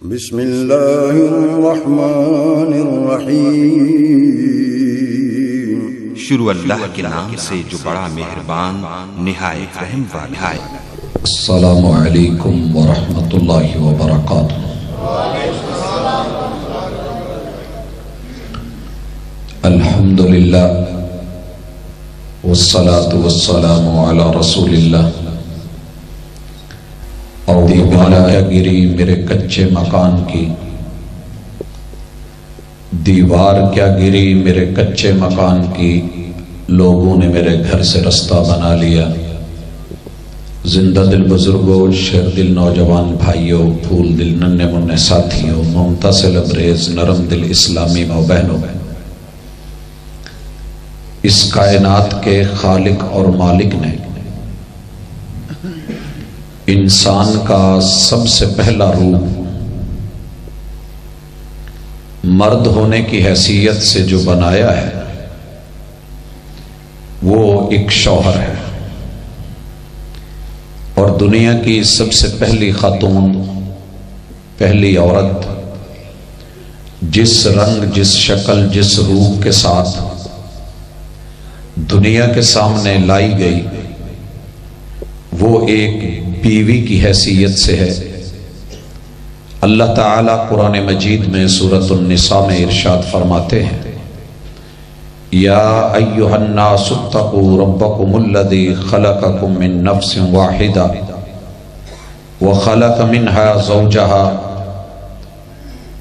بسم اللہ الرحمن الرحیم۔ شروع اللہ کے نام سے جو بڑا مہربان نہایت رحم والا ہے۔ السلام علیکم ورحمۃ اللہ وبرکاتہ۔ الحمد للہ والصلاة والسلام علی رسول اللہ۔ اور دیوار کیا گری میرے کچے مکان کی، دیوار کیا گری میرے کچے مکان کی، لوگوں نے میرے گھر سے رستہ بنا لیا۔ زندہ دل بزرگوں، شیر دل نوجوان بھائیوں، پھول دل ننھے منھے ساتھیوں، ممتا سے لبریز نرم دل اسلامی ماں بہنوں، اس کائنات کے خالق اور مالک نے انسان کا سب سے پہلا روپ مرد ہونے کی حیثیت سے جو بنایا ہے وہ ایک شوہر ہے، اور دنیا کی سب سے پہلی خاتون، پہلی عورت جس رنگ، جس شکل، جس روپ کے ساتھ دنیا کے سامنے لائی گئی وہ ایک بیوی کی حیثیت سے ہے۔ اللہ تعالیٰ قرآن مجید میں سورۃ النساء میں ارشاد فرماتے ہیں، یا ایھا الناس اتقوا ربکم الذی خلقکم من نفس واحدہ وخلق منہا زوجہا۔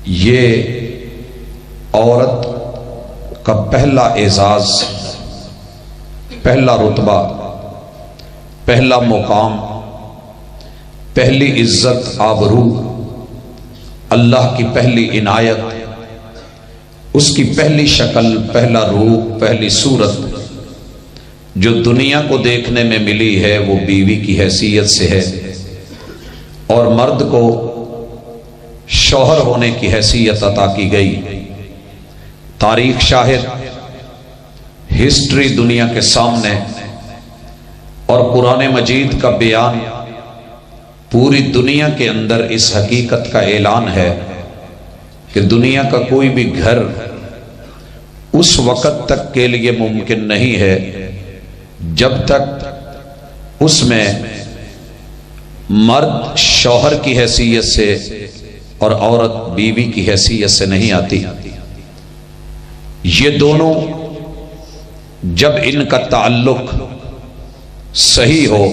یہ عورت کا پہلا اعزاز، پہلا رتبہ، پہلا مقام، پہلی عزت آبرو، اللہ کی پہلی عنایت، اس کی پہلی شکل، پہلا روپ، پہلی صورت جو دنیا کو دیکھنے میں ملی ہے وہ بیوی کی حیثیت سے ہے، اور مرد کو شوہر ہونے کی حیثیت عطا کی گئی۔ تاریخ شاہد، ہسٹری دنیا کے سامنے، اور قرآن مجید کا بیان پوری دنیا کے اندر اس حقیقت کا اعلان ہے کہ دنیا کا کوئی بھی گھر اس وقت تک کے لیے ممکن نہیں ہے جب تک اس میں مرد شوہر کی حیثیت سے اور عورت بیوی کی حیثیت سے نہیں آتی۔ یہ دونوں جب ان کا تعلق صحیح ہو،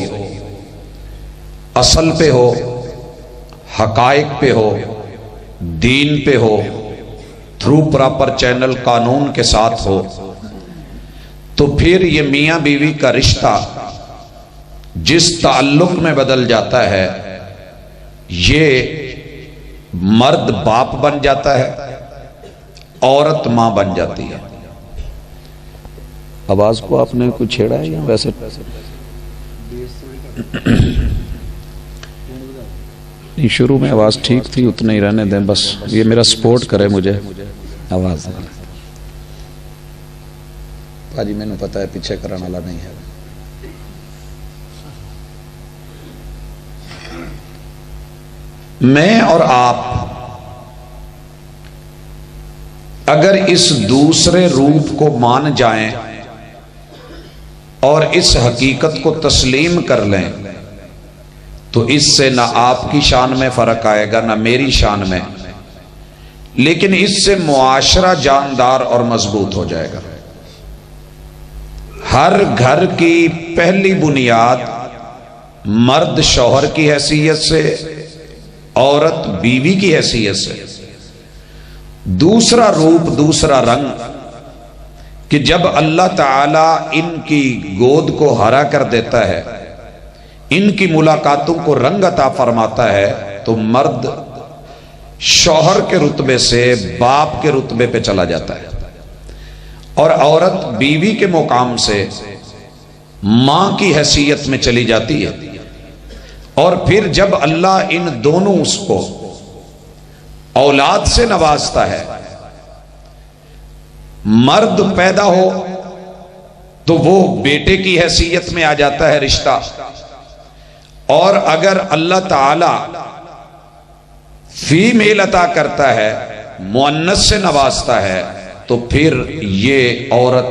اصل پہ ہو، حقائق پہ ہو، دین پہ ہو، تھرو پراپر چینل قانون کے ساتھ ہو، تو پھر یہ میاں بیوی کا رشتہ جس تعلق میں بدل جاتا ہے، یہ مرد باپ بن جاتا ہے، عورت ماں بن جاتی ہے۔ آواز کو آپ نے کچھ چھیڑا ہے یا ویسے؟ نہیں، شروع میں آواز ٹھیک تھی، اتنا ہی رہنے دیں بس، یہ میرا سپورٹ کرے مجھے آواز۔ پاجی میں نے پتا ہے پیچھے کرنے والا نہیں ہے۔ میں اور آپ اگر اس دوسرے روپ کو مان جائیں اور اس حقیقت کو تسلیم کر لیں تو اس سے نہ آپ کی شان میں فرق آئے گا نہ میری شان میں، لیکن اس سے معاشرہ جاندار اور مضبوط ہو جائے گا۔ ہر گھر کی پہلی بنیاد مرد شوہر کی حیثیت سے، عورت بیوی کی حیثیت سے۔ دوسرا روپ، دوسرا رنگ کہ جب اللہ تعالیٰ ان کی گود کو ہرا کر دیتا ہے، ان کی ملاقاتوں کو رنگ عطا فرماتا ہے، تو مرد شوہر کے رتبے سے باپ کے رتبے پہ چلا جاتا ہے، اور عورت بیوی کے مقام سے ماں کی حیثیت میں چلی جاتی ہے۔ اور پھر جب اللہ ان دونوں اس کو اولاد سے نوازتا ہے، مرد پیدا ہو تو وہ بیٹے کی حیثیت میں آ جاتا ہے رشتہ، اور اگر اللہ تعالی فیمیل عطا کرتا ہے، مؤنث سے نوازتا ہے، تو پھر یہ عورت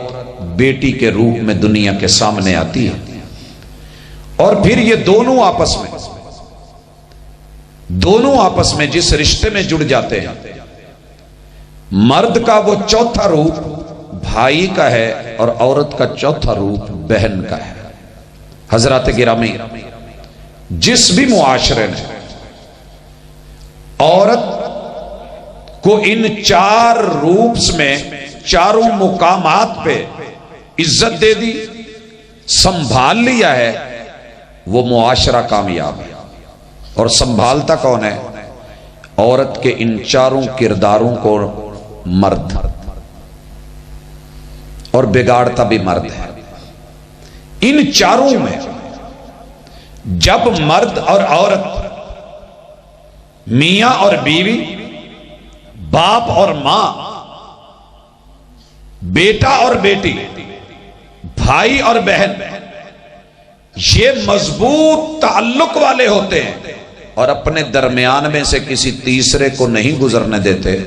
بیٹی کے روپ میں دنیا کے سامنے آتی ہے، اور پھر یہ دونوں آپس میں جس رشتے میں جڑ جاتے ہیں، مرد کا وہ چوتھا روپ بھائی کا ہے اور عورت کا چوتھا روپ بہن کا ہے۔ حضرات گرامی، جس بھی معاشرے نے عورت کو ان چار روپس میں، چاروں مقامات پہ عزت دے دی، سنبھال لیا ہے، وہ معاشرہ کامیاب ہے۔ اور سنبھالتا کون ہے؟ عورت کے ان چاروں کرداروں کو مرد، اور بگاڑتا بھی مرد ہے۔ ان چاروں میں جب مرد اور عورت، میاں اور بیوی، باپ اور ماں، بیٹا اور بیٹی، بھائی اور بہن، یہ مضبوط تعلق والے ہوتے ہیں اور اپنے درمیان میں سے کسی تیسرے کو نہیں گزرنے دیتے،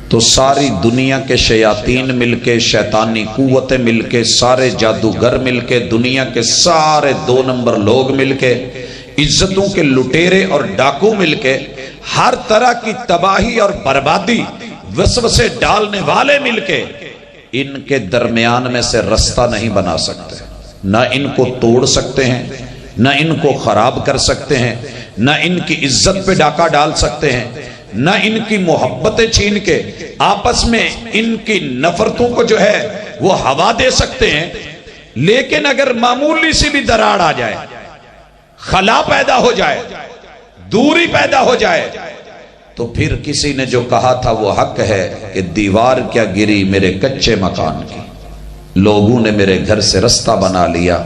تو ساری دنیا کے شیاطین مل کے، شیطانی قوتیں مل کے، سارے جادوگر مل کے، دنیا کے سارے 2 نمبر لوگ مل کے، عزتوں کے لٹیرے اور ڈاکو مل کے، ہر طرح کی تباہی اور بربادی وسوسے ڈالنے والے مل کے، ان کے درمیان میں سے رستہ نہیں بنا سکتے۔ نہ ان کو توڑ سکتے ہیں، نہ ان کو خراب کر سکتے ہیں، نہ ان کی عزت پہ ڈاکہ ڈال سکتے ہیں، نہ ان کی محبتیں چھین کے آپس میں ان کی نفرتوں کو جو ہے وہ ہوا دے سکتے ہیں۔ لیکن اگر معمولی سی بھی دراڑ آ جائے، خلا پیدا ہو جائے، دوری پیدا ہو جائے، تو پھر کسی نے جو کہا تھا وہ حق ہے کہ دیوار کیا گری میرے کچے مکان کی، لوگوں نے میرے گھر سے رستہ بنا لیا۔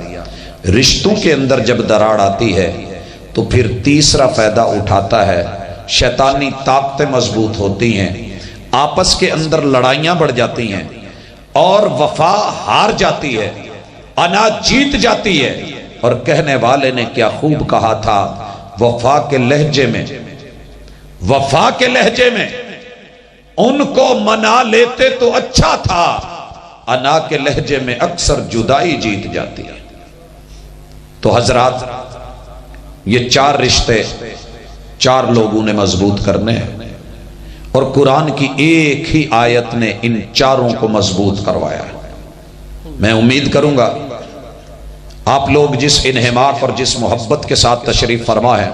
رشتوں کے اندر جب دراڑ آتی ہے تو پھر تیسرا فائدہ اٹھاتا ہے، شیطانی طاقتیں مضبوط ہوتی ہیں، آپس کے اندر لڑائیاں بڑھ جاتی ہیں، اور وفا ہار جاتی ہے، انا جیت جاتی ہے۔ اور کہنے والے نے کیا خوب کہا تھا، وفا کے لہجے میں ان کو منا لیتے تو اچھا تھا، انا کے لہجے میں اکثر جدائی جیت جاتی ہے۔ تو حضرات، یہ 4 رشتے 4 لوگوں نے مضبوط کرنے ہیں، اور قرآن کی ایک ہی آیت نے ان چاروں کو مضبوط کروایا ہے۔ میں امید کروں گا آپ لوگ جس انہماک اور جس محبت کے ساتھ تشریف فرما ہے،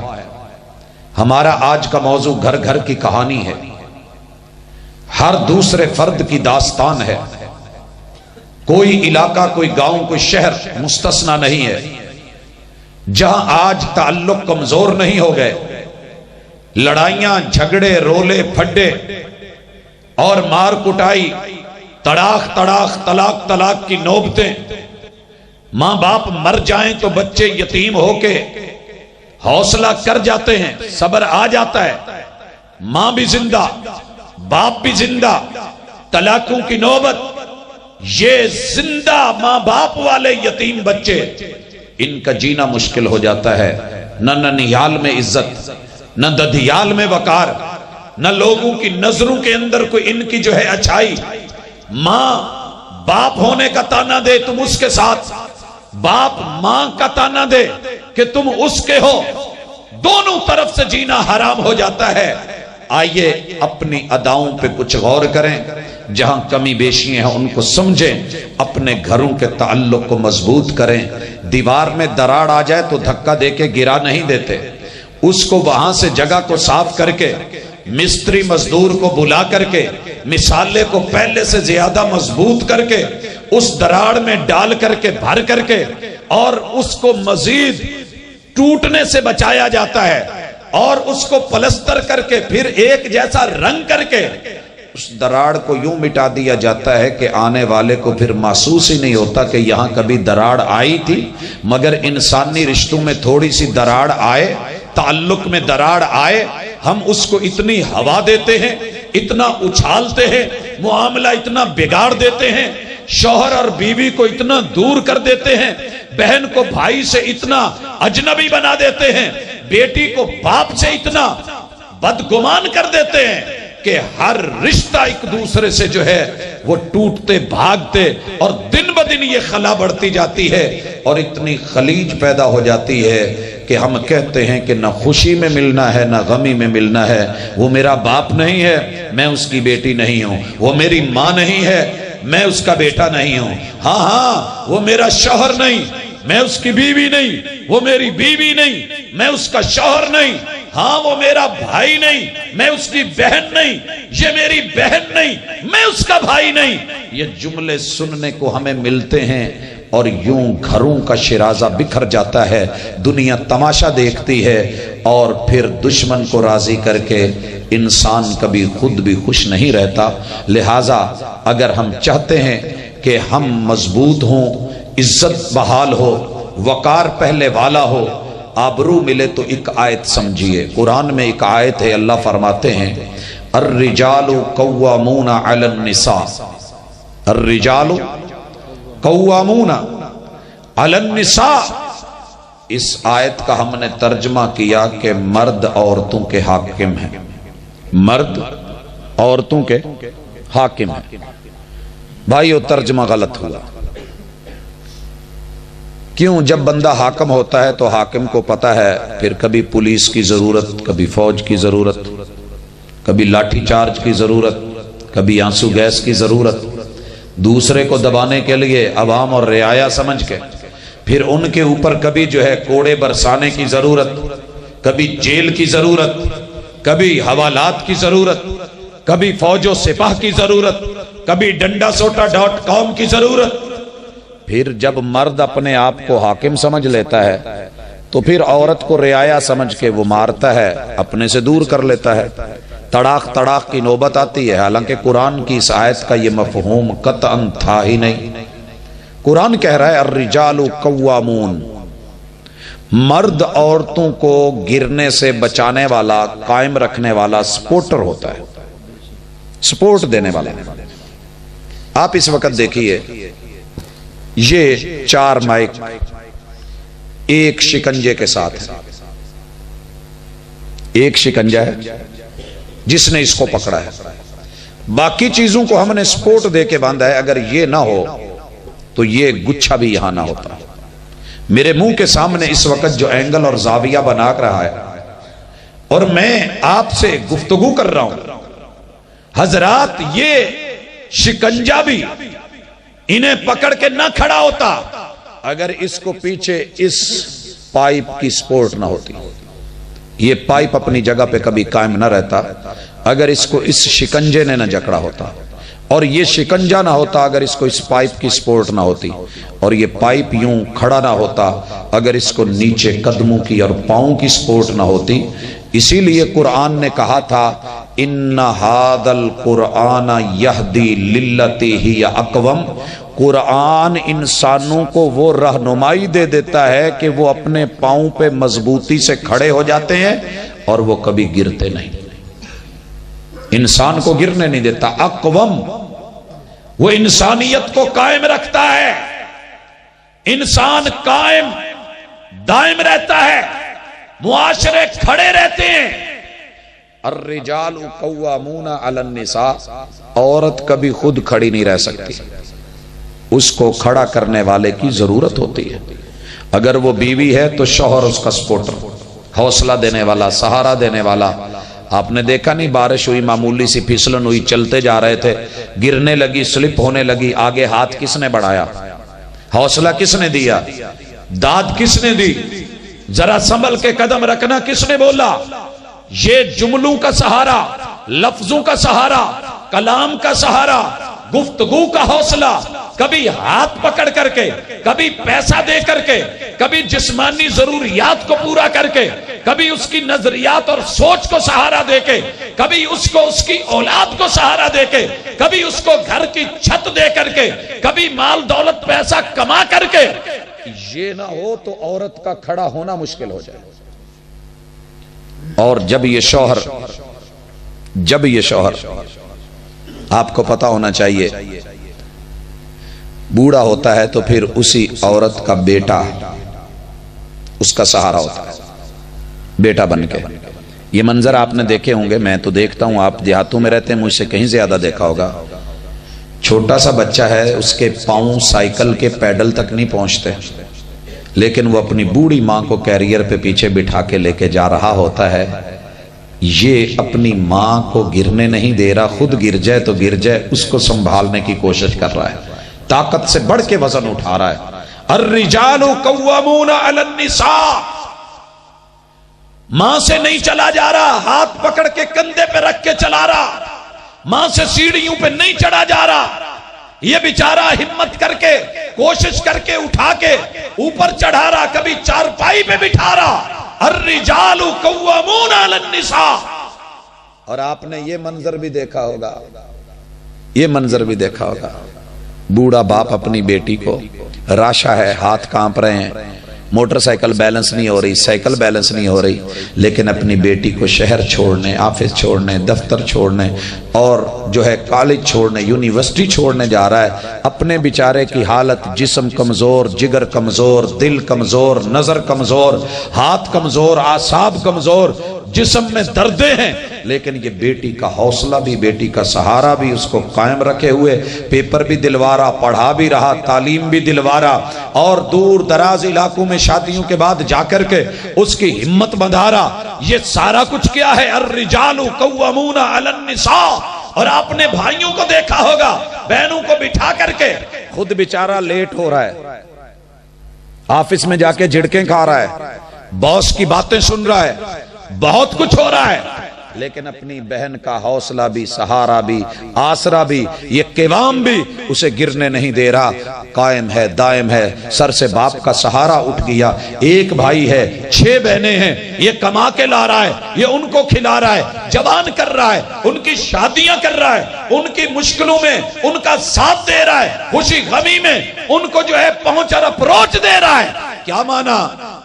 ہمارا آج کا موضوع گھر گھر کی کہانی ہے، ہر دوسرے فرد کی داستان ہے، کوئی علاقہ، کوئی گاؤں، کوئی شہر مستثنا نہیں ہے جہاں آج تعلق کمزور نہیں ہو گئے، لڑائیاں، جھگڑے، رولے پھڈے اور مار کٹائی، تڑاخ تڑاخ، طلاق طلاق کی نوبتیں، ماں باپ مر جائیں تو بچے یتیم ہو کے حوصلہ کر جاتے ہیں، صبر آ جاتا ہے، ماں بھی زندہ، باپ بھی زندہ، طلاقوں کی نوبت، یہ زندہ ماں باپ والے یتیم بچے، ان کا جینا مشکل ہو جاتا ہے۔ نہ ننیال میں عزت، نہ ددیال میں وقار، نہ لوگوں کی نظروں کے اندر کوئی ان کی جو ہے اچھائی۔ ماں باپ ہونے کا تانا دے تم اس کے ساتھ، باپ ماں کا تانا دے کہ تم اس کے ہو، دونوں طرف سے جینا حرام ہو جاتا ہے۔ آئیے اپنی اداؤں پہ کچھ غور کریں، جہاں کمی بیشیاں ہیں ان کو سمجھیں، اپنے گھروں کے تعلق کو مضبوط کریں۔ دیوار میں دراڑ آ جائے تو دھکا دے کے گرا نہیں دیتے، اس کو وہاں سے جگہ کو صاف کر کے، مستری مزدور کو بلا کر کے، مسالے کو پہلے سے زیادہ مضبوط کر کے، اس دراڑ میں ڈال کر کے، بھر کر کے، اور اس کو مزید ٹوٹنے سے بچایا جاتا ہے، اور اس کو پلستر کر کے پھر ایک جیسا رنگ کر کے اس دراڑ کو یوں مٹا دیا جاتا ہے کہ آنے والے کو پھر محسوس ہی نہیں ہوتا کہ یہاں کبھی دراڑ آئی تھی۔ مگر انسانی رشتوں میں تھوڑی سی دراڑ آئے، تعلق میں دراڑ آئے، ہم اس کو اتنی ہوا دیتے ہیں، اتنا اچھالتے ہیں، معاملہ اتنا بگاڑ دیتے ہیں، شوہر اور بیوی کو اتنا دور کر دیتے ہیں، بہن کو بھائی سے اتنا اجنبی بنا دیتے ہیں، بیٹی کو باپ سے اتنا بدگمان کر دیتے ہیں کہ ہر رشتہ ایک دوسرے سے جو ہے وہ ٹوٹتے بھاگتے، اور دن بدن یہ خلا بڑھتی جاتی ہے اور اتنی خلیج پیدا ہو جاتی ہے کہ ہم کہتے ہیں کہ نہ خوشی میں ملنا ہے نہ غمی میں ملنا ہے۔ وہ میرا باپ نہیں ہے، میں اس کی بیٹی نہیں ہوں۔ وہ میری ماں نہیں ہے، میں اس کا بیٹا نہیں ہوں۔ ہاں وہ میرا شوہر نہیں، میں اس کی بیوی نہیں۔ وہ میری بیوی نہیں، میں اس کا شوہر نہیں۔ ہاں وہ میرا بھائی نہیں، میں اس کی بہن نہیں۔ یہ میری بہن نہیں، میں اس کا بھائی نہیں۔ یہ جملے سننے کو ہمیں ملتے ہیں اور یوں گھروں کا شرازہ بکھر جاتا ہے، دنیا تماشا دیکھتی ہے، اور پھر دشمن کو راضی کر کے انسان کبھی خود بھی خوش نہیں رہتا۔ لہٰذا اگر ہم چاہتے ہیں کہ ہم مضبوط ہوں، عزت بحال ہو، وقار پہلے والا ہو، آبرو ملے، تو ایک آیت سمجھیے۔ قرآن میں ایک آیت ہے، اللہ فرماتے ہیں الرجال قوامون علی النساء، الرجال قوامون علی النساء۔ اس آیت کا ہم نے ترجمہ کیا کہ مرد عورتوں کے حاکم ہیں، مرد عورتوں کے حاکم ہیں۔ بھائیو ترجمہ غلط ہوا۔ کیوں؟ جب بندہ حاکم ہوتا ہے تو حاکم کو پتہ ہے پھر کبھی پولیس کی ضرورت، کبھی فوج کی ضرورت، کبھی لاٹھی چارج کی ضرورت، کبھی آنسو گیس کی ضرورت، دوسرے کو دبانے کے لیے عوام اور رعایا سمجھ کے، پھر ان کے اوپر کبھی جو ہے کوڑے برسانے کی ضرورت، کبھی جیل کی ضرورت، کبھی حوالات کی ضرورت، کبھی فوج و سپاہ کی ضرورت، کبھی ڈنڈا سوٹا .com کی ضرورت۔ پھر جب مرد اپنے آپ کو حاکم سمجھ لیتا ہے تو پھر عورت کو رعایا سمجھ کے وہ مارتا ہے، اپنے سے دور کر لیتا ہے، تڑاق تڑاق کی نوبت آتی ہے۔ حالانکہ قرآن کی اس آیت کا یہ مفہوم قطعاً تھا ہی نہیں۔ قرآن کہہ رہا ہے الرجال قوامون، مرد عورتوں کو گرنے سے بچانے والا، قائم رکھنے والا، سپورٹر ہوتا ہے، سپورٹ دینے والا۔ آپ اس وقت دیکھیے یہ 4 مائک ایک شکنجے کے ساتھ ہے، ایک شکنجہ ہے جس نے اس کو پکڑا ہے، باقی چیزوں کو ہم نے سپورٹ دے کے باندھا ہے۔ اگر یہ نہ ہو تو یہ گچھا بھی یہاں نہ ہوتا۔ میرے منہ کے سامنے اس وقت جو اینگل اور زاویہ بنا رہا ہے اور میں آپ سے گفتگو کر رہا ہوں، حضرات یہ شکنجہ بھی انہیں پکڑ کے نہ کھڑا ہوتا اگر اس کو پیچھے اس پائپ کی سپورٹ نہ ہوتی۔ یہ پائپ اپنی جگہ پہ کبھی قائم نہ رہتا اگر اس کو اس شکنجے نے نہ جکڑا ہوتا، اور یہ شکنجہ نہ ہوتا اگر اس کو اس پائپ کی سپورٹ نہ ہوتی، اور یہ پائپ یوں کھڑا نہ ہوتا اگر اس کو نیچے قدموں کی اور پاؤں کی سپورٹ نہ ہوتی۔ اسی لیے قرآن نے کہا تھا ان ھذا القرآن یہدی للتی ہی اقوم، قرآن انسانوں کو وہ رہنمائی دے دیتا ہے کہ وہ اپنے پاؤں پہ مضبوطی سے کھڑے ہو جاتے ہیں اور وہ کبھی گرتے نہیں، انسان کو گرنے نہیں دیتا۔ اقوم وہ انسانیت کو قائم رکھتا ہے، انسان قائم دائم رہتا ہے، معاشرے کھڑے رہتے ہیں۔ الرجال قوامون علی النساء، عورت کبھی خود کھڑی نہیں رہ سکتی، اس کو کھڑا کرنے والے کی ضرورت ہوتی ہے۔ اگر وہ بیوی ہے تو شوہر اس کا سپورٹر، حوصلہ دینے والا، سہارا دینے والا۔ آپ نے دیکھا نہیں، بارش ہوئی، معمولی سی پھسلن ہوئی، چلتے جا رہے تھے، گرنے لگی، سلپ ہونے لگی، آگے ہاتھ کس نے بڑھایا؟ حوصلہ کس نے دیا؟ داد کس نے دی؟ ذرا سنبھل کے قدم رکھنا کس نے بولا؟ یہ جملوں کا سہارا، لفظوں کا سہارا، کلام کا سہارا، گفتگو کا حوصلہ، کبھی ہاتھ پکڑ کر کے، کبھی پیسہ دے کر کے، کبھی جسمانی ضروریات کو پورا کر کے، کبھی اس کی نظریات اور سوچ کو سہارا دے کے، کبھی اس کو اس کی اولاد کو سہارا دے کے، کبھی اس کو گھر کی چھت دے کر کے، کبھی مال دولت پیسہ کما کر کے۔ یہ نہ ہو تو عورت کا کھڑا ہونا مشکل ہو جائے۔ اور جب یہ شوہر آپ کو پتا ہونا چاہیے بوڑھا ہوتا ہے تو پھر اسی عورت کا بیٹا اس کا سہارا ہوتا ہے، بیٹا بن کے۔ یہ منظر آپ نے دیکھے ہوں گے، میں تو دیکھتا ہوں، آپ دیہاتوں میں رہتے ہیں، مجھ سے کہیں زیادہ دیکھا ہوگا۔ چھوٹا سا بچہ ہے، اس کے پاؤں سائیکل کے پیڈل تک نہیں پہنچتے، لیکن وہ اپنی بوڑھی ماں کو کیریئر پہ پیچھے بٹھا کے لے کے جا رہا ہوتا ہے۔ یہ اپنی ماں کو گرنے نہیں دے رہا، خود گر جائے تو گر جائے، اس کو سنبھالنے کی کوشش کر رہا ہے، طاقت سے بڑھ کے وزن اٹھا رہا ہے۔ الرجال قوامون علی النساء، ماں سے نہیں چلا جا رہا، ہاتھ پکڑ کے کندھے پہ رکھ کے چلا رہا، ماں سے سیڑھیوں پہ نہیں چڑھا جا رہا، یہ بیچارہ ہمت کر کے کوشش کر کے اٹھا کے اوپر چڑھا رہا، کبھی چارپائی پہ بٹھا رہا۔ الرجال قوامون علی النساء۔ اور آپ نے یہ منظر بھی دیکھا ہوگا، یہ منظر بھی دیکھا ہوگا، بوڑھا باپ اپنی بیٹی کو، راشا ہے، ہاتھ کانپ رہے ہیں، موٹر سائیکل بیلنس نہیں ہو رہی، سائیکل بیلنس نہیں ہو رہی، لیکن اپنی بیٹی کو شہر چھوڑنے، آفس چھوڑنے، دفتر چھوڑنے اور جو ہے کالج چھوڑنے، یونیورسٹی چھوڑنے جا رہا ہے۔ اپنے بیچارے کی حالت، جسم کمزور، جگر کمزور، دل کمزور، نظر کمزور، ہاتھ کمزور، اعصاب کمزور، جسم میں دردیں ہیں، لیکن یہ بیٹی کا حوصلہ بھی، بیٹی کا سہارا بھی اس کو قائم رکھے ہوئے، پیپر بھی دلوا رہا، پڑھا بھی رہا، تعلیم بھی دلوا رہا، اور دور دراز علاقوں میں شادیوں کے بعد جا کر کے اس کی ہمت بندھا رہا۔ یہ سارا کچھ کیا ہے؟ الرجال قوامون علی النساء۔ اور آپ نے بھائیوں کو دیکھا ہوگا، بہنوں کو بٹھا کر کے، خود بیچارہ لیٹ ہو رہا ہے، آفس میں جا کے جھڑکیں کھا رہا ہے، باس کی باتیں سن رہا ہے، بہت کچھ ہو رہا ہے، لیکن اپنی بہن کا حوصلہ بھی، سہارا بھی، آسرا بھی، یہ قوام بھی اسے گرنے نہیں دے رہا، قائم ہے، دائم ہے۔ سر سے باپ کا سہارا اٹھ گیا، ایک بھائی ہے، 6 بہنیں ہیں، یہ کما کے لا رہا ہے، یہ ان کو کھلا رہا ہے، جوان کر رہا ہے، ان کی شادیاں کر رہا ہے، ان کی مشکلوں میں ان کا ساتھ دے رہا ہے، خوشی غمی میں ان کو جو ہے پہنچ اور اپروچ دے رہا ہے۔ کیا مانا؟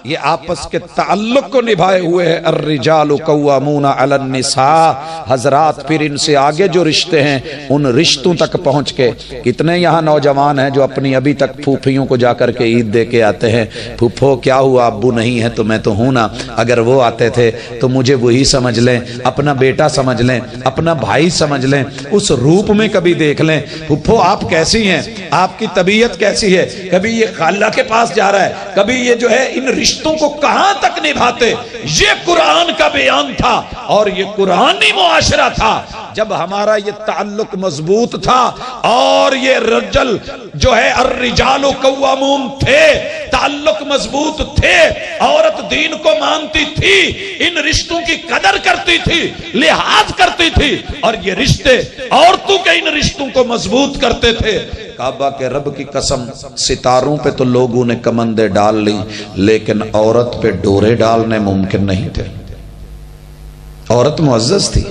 یہ آپس کے تعلق کو نبھائے ہوئے ہے۔ الرجال قوامون علی النساء۔ حضرات پھر ان سے آگے جو رشتے ہیں، ان رشتوں تک پہنچ کے کتنے یہاں نوجوان ہیں جو اپنی ابھی تک پھوپھیوں کو جا کر کے عید دے کے آتے ہیں، پھوپھو کیا ہوا، ابو نہیں ہے تو میں تو ہوں نا، اگر وہ آتے تھے تو مجھے وہی سمجھ لیں، اپنا بیٹا سمجھ لیں، اپنا بھائی سمجھ لیں، اس روپ میں کبھی دیکھ لیں، پھوپھو آپ کیسی ہیں، آپ کی طبیعت کیسی ہے، کبھی یہ خالہ کے پاس جا رہا ہے، کبھی یہ جو ہے ان رشتوں کو کہاں تک نبھاتے۔ یہ قرآن کا بیان تھا اور یہ قرآنی معاشرہ تھا۔ جب ہمارا یہ تعلق مضبوط تھا اور یہ رجل جو ہے الرجال قوامون تھے، تعلق مضبوط تھے، عورت دین کو مانتی تھی، ان رشتوں کی قدر کرتی تھی، لحاظ کرتی تھی، اور یہ رشتے عورتوں کے ان رشتوں کو مضبوط کرتے تھے۔ کعبہ کے رب کی قسم، ستاروں پہ تو لوگوں نے کمندیں ڈال لی، لیکن عورت پہ ڈورے ڈالنے ممکن نہیں تھے۔ عورت معزز تھی،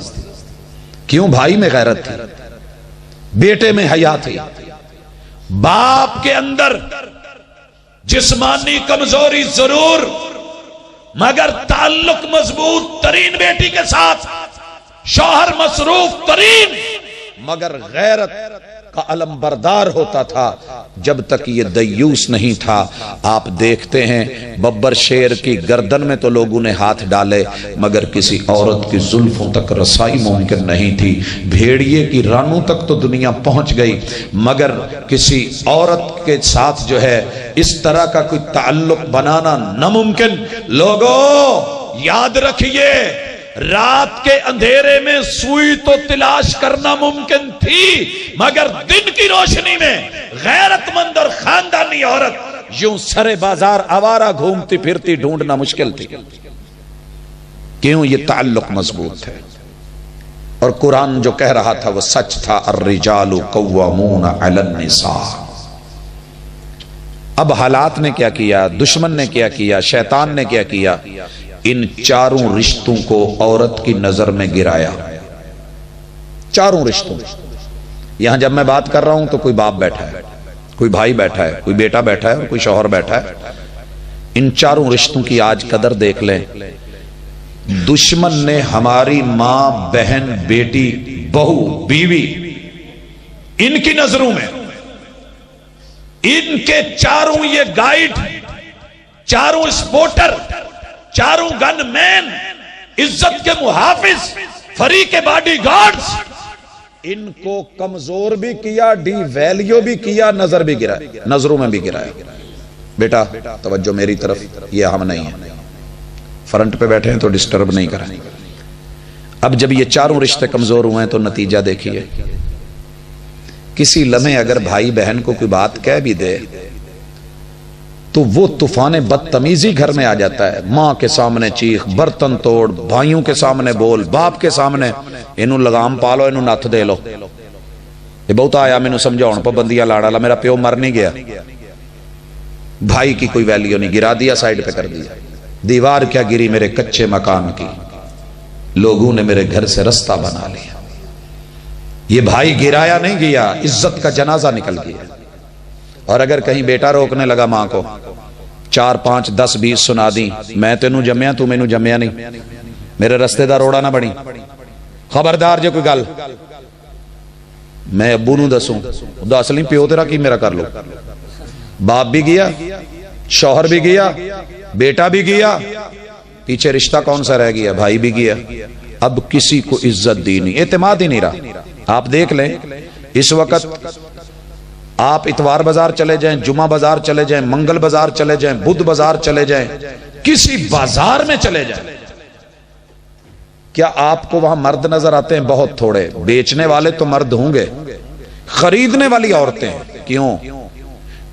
کیوں؟ بھائی میں غیرت تھی، بیٹے میں حیا تھی، باپ کے اندر جسمانی کمزوری ضرور، مگر تعلق مضبوط ترین بیٹی کے ساتھ، شوہر مصروف ترین، مگر غیرت کا علم بردار ہوتا تھا جب تک یہ دیوس نہیں تھا۔ آپ دیکھتے ہیں ببر شیر کی گردن میں تو لوگوں نے ہاتھ ڈالے، مگر کسی عورت کی زلفوں تک رسائی ممکن نہیں تھی۔ بھیڑیے کی رانوں تک تو دنیا پہنچ گئی، مگر کسی عورت کے ساتھ جو ہے اس طرح کا کوئی تعلق بنانا ناممکن۔ لوگوں یاد رکھیے، رات کے اندھیرے میں سوئی تو تلاش کرنا ممکن تھی، مگر دن کی روشنی میں غیرت مند اور خاندانی عورت یوں سرے بازار آوارہ گھومتی پھرتی ڈھونڈنا مشکل تھی۔ کیوں؟ یہ تعلق مضبوط ہے، اور قرآن جو کہہ رہا تھا وہ سچ تھا۔ الرجال قوامون علی النساء۔ اب حالات نے کیا کیا، دشمن نے کیا کیا، شیطان نے کیا کیا، ان چاروں رشتوں کو عورت کی نظر میں گرایا۔ چاروں رشتوں، یہاں جب میں بات کر رہا ہوں تو کوئی باپ بیٹھا ہے، کوئی بھائی بیٹھا ہے، کوئی بیٹا بیٹھا ہے اور کوئی شوہر بیٹھا ہے۔ ان چاروں رشتوں کی آج قدر دیکھ لیں۔ دشمن نے ہماری ماں، بہن، بیٹی، بہو، بیوی، ان کی نظروں میں ان کے چاروں یہ گائیڈ، چاروں سپورٹر، چاروں گن مین، عزت کے محافظ، فریق باڈی گارڈز، ان کو کمزور بھی کیا، ڈی ویلیو بھی کیا، نظر بھی گرایا، نظروں میں بھی گرایا. بیٹا توجہ میری طرف، یہ ہم نہیں ہیں، فرنٹ پہ بیٹھے ہیں تو ڈسٹرب نہیں کریں. اب جب یہ چاروں رشتے کمزور ہوئے ہیں تو نتیجہ دیکھیے. کسی لمحے اگر بھائی بہن کو کوئی بات کہہ بھی دے تو وہ طوفان بدتمیزی گھر میں آ جاتا ہے. ماں کے سامنے چیخ، برتن توڑ، بھائیوں کے سامنے بول، باپ کے سامنے انہوں لگام پالو، انہوں نتھ دے لو. یہ بہت آیا مینوں سمجھاؤن پابندیاں لاڑا لا، میرا پیو مر نہیں گیا. بھائی کی کوئی ویلیو نہیں، گرا دیا، سائیڈ پہ کر دیا. دیوار کیا گری میرے کچے مکان کی، لوگوں نے میرے گھر سے رستہ بنا لیا. یہ بھائی گرایا نہیں گیا، عزت کا جنازہ نکل گیا. اور اگر کہیں بیٹا روکنے لگا ماں کو، 4 5 10 20 سنا دی، میں تینوں جمیا تو مینوں جمیا نہیں، میرے رستے دا روڑا نہ بنی، خبردار جو کوئی گل میں ابو نو دسوں، دس نہیں پیو تیرا کی میرا کر لو. باپ بھی گیا، شوہر بھی گیا، بیٹا بھی گیا، پیچھے رشتہ کون سا رہ گیا؟ بھائی بھی گیا. اب کسی کو عزت دی نہیں، اعتماد ہی نہیں رہا. آپ دیکھ لیں اس وقت آپ اتوار بازار چلے جائیں، جمعہ بازار چلے جائیں، منگل بازار چلے جائیں، بدھ بازار چلے جائیں، کسی بازار میں چلے جائیں، کیا آپ کو وہاں مرد نظر آتے ہیں؟ بہت تھوڑے. بیچنے والے تو مرد ہوں گے، خریدنے والی عورتیں کیوں؟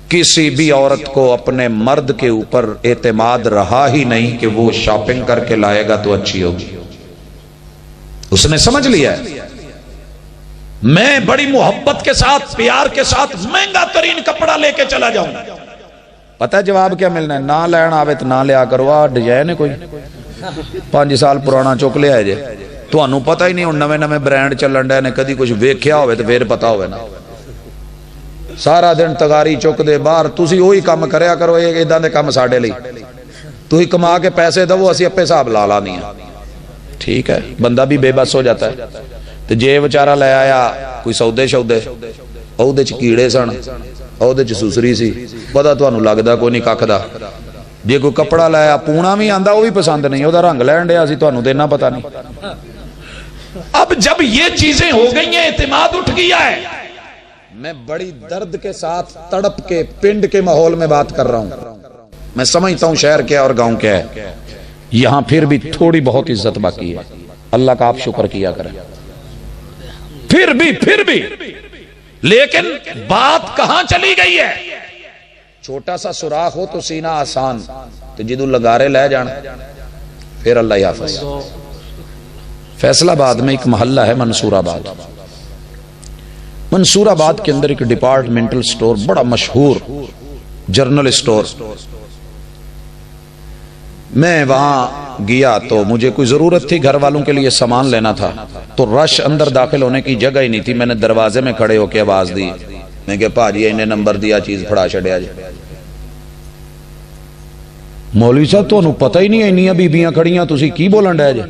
کسی بھی عورت کو اپنے مرد کے اوپر اعتماد رہا ہی نہیں کہ وہ شاپنگ کر کے لائے گا تو اچھی ہوگی. اس نے سمجھ لیا ہے میں بڑی محبت کے ساتھ، پیار کے ساتھ مہنگا ترین کپڑا لے کے چلا جاؤں. پتہ ہے جواب کیا ملنا ہے؟ نہ لین آوے تو نہ لیا کرو. آ ڈیزائن ہے کوئی 5 سال پرانا چک لیا جے، تانوں پتہ ہی نہیں ہن نویں نویں برانڈ چلن ڈے نے، کدی کچھ ویکھیا ہوے تو پھر پتہ ہوے نا. سارا دن تگاری چک دے باہر، تسی وہی کام کریا کرو. ایداں دے کام ساڈے لئی، تسی کما کے پیسے دو، اسی اپنے حساب لا لا نہیں. ٹھیک ہے، بندہ بھی بے بس ہو جاتا ہے. تو جے بیچارہ لے آیا کوئی سودے شودے، اودے چ کیڑے سن، اودے چ سسری سی، پتہ تانوں لگدا کوئی نہیں ککھ دا. جے کوئی کپڑا لے آیا پونا بھی آندا، وہ بھی پسند نہیں، وہ رنگ لین ڈیا سی، تانوں دینا پتہ نہیں. اب جب یہ چیزیں ہو گئی ہیں، اعتماد اٹھ گیا ہے. میں بڑی درد کے ساتھ تڑپ کے پنڈ کے ماحول میں بات کر رہا ہوں. میں سمجھتا ہوں شہر کیا اور گاؤں کیا ہے. یہاں پھر بھی تھوڑی بہت عزت باقی ہے. اللہ کا آپ شکر کیا کریں. پھر بھی لیکن بات کہاں چلی گئی ہے؟ چھوٹا سا سوراخ ہو تو سینہ آسان، تو جدو لگارے لے جان پھر اللہ حافظ. فیصل آباد میں ایک محلہ ہے منصور آباد. منصور آباد کے اندر ایک ڈپارٹمنٹل سٹور، بڑا مشہور جرنل سٹور. میں وہاں گیا تو مجھے کوئی ضرورت تھی، گھر والوں کے لیے سامان لینا تھا. تو رش اندر داخل ہونے کی جگہ ہی نہیں تھی. میں نے دروازے میں کھڑے ہو کے آواز دی، میں کہ پاجی انہیں نمبر دیا، چیز پھڑا چھڑیا جی. مولوی صاحب تانوں پتہ ہی نہیں انیاں بیبیاں کھڑیاں، تسی کی بولن ڈے جی؟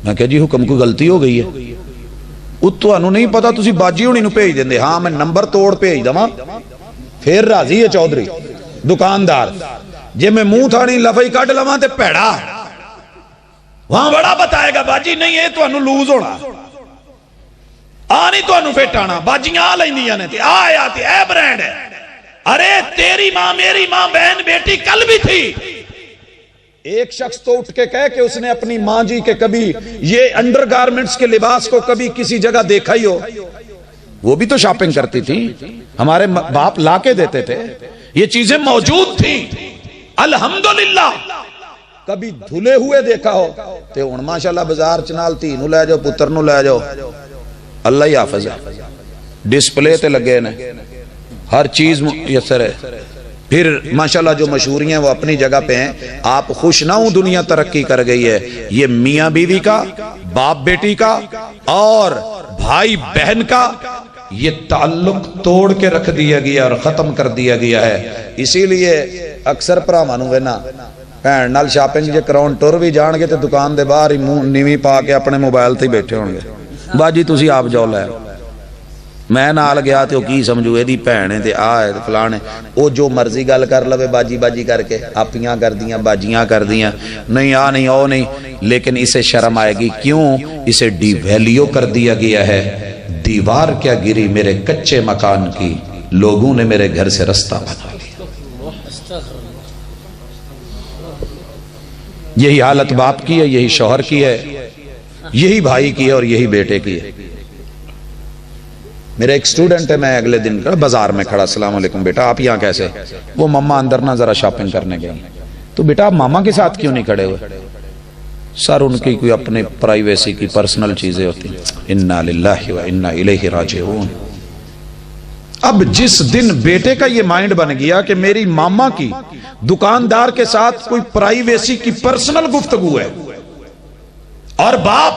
میں کہ جی حکم کوئی غلطی ہو گئی ہے. وہ تانوں نہیں پتا، تسی باجی ہونی نو بھیج دیندے. ہاں میں نمبر توڑ بھیج دواں پھر راضی ہے چودھری دکاندار. جے میں منہ تھاڑی لفظ کڈ لواں تے پیڑا وہاں بڑا بتائے گا باجی نہیں یہ تانوں لوز ہونا، آ نہیں تانوں فٹ آنا. باجیاں آ لیندیاں نے تے آیا تے اے برانڈ ہے. ارے تیری ماں میری ماں بہن بیٹی کل بھی تھی. ایک شخص تو اٹھ کے کہے کہ اس نے اپنی ماں جی کے کبھی یہ انڈر گارمنٹس کے لباس کو کبھی کسی جگہ دیکھا ہی ہو. وہ بھی تو شاپنگ کرتی تھی، ہمارے باپ لا کے دیتے تھے، یہ چیزیں موجود تھیں. الحمدللہ کبھی دھلے ہوئے دیکھا ہو تے ہن ماشاءاللہ بازار چنال تھی نو لے جاؤ، پتر نو لے جاؤ، اللہ ہی حافظ ہے. ڈسپلے تے لگے نے، ہر چیز میسر ہے. پھر ماشاءاللہ جو مشہوریاں وہ اپنی جگہ پہ ہیں. آپ خوش نہ ہوں دنیا ترقی کر گئی ہے. یہ میاں بیوی کا، باپ بیٹی کا اور بھائی بہن کا یہ تعلق توڑ کے رکھ دیا گیا اور ختم کر دیا گیا ہے. اسی لیے اکثر بھراواں نوں وینا بھین نال شاپنگ جے کراون ٹر بھی جان گے تے دکان دے باہر ہی منہ نیوی پا کے اپنے موبائل تے بیٹھے ہون گے. باجی تسی آپ جاؤ لے. میں نال گیا تے کی سمجھو یہ بھن ہے تے آ ہے تے فلان ہے، وہ جو مرضی گل کر لوے باجی باجی کر کے، آپیاں کر دیاں باجیاں کر دیاں، نہیں آ نہیں او نہیں، لیکن اسے شرم آئے گی، کیوں؟ اسے ڈی ویلیو کر دیا گیا ہے۔ دیوار کیا گری میرے کچے مکان کی، لوگوں نے میرے گھر سے رستہ بنا لیا۔ یہی حالت باپ کی ہے، یہی شوہر کی ہے، یہی بھائی کی ہے اور یہی بیٹے کی ہے۔ میرا ایک سٹوڈنٹ ہے، میں اگلے دن بازار میں کھڑا، السلام علیکم بیٹا آپ یہاں کیسے؟ وہ ماما اندر نہ ذرا شاپنگ کرنے گئی۔ تو بیٹا آپ ماما کے ساتھ کیوں نہیں کھڑے ہوئے؟ سر ان کی کوئی اپنے پرائیویسی کی پرسنل چیزیں ہوتی ہیں۔ انا للہ و انا الیہ راجعون۔ اب جس دن بیٹے کا یہ مائنڈ بن گیا کہ میری ماما کی دکاندار کے ساتھ کوئی پرائیویسی کی پرسنل گفتگو ہے، اور باپ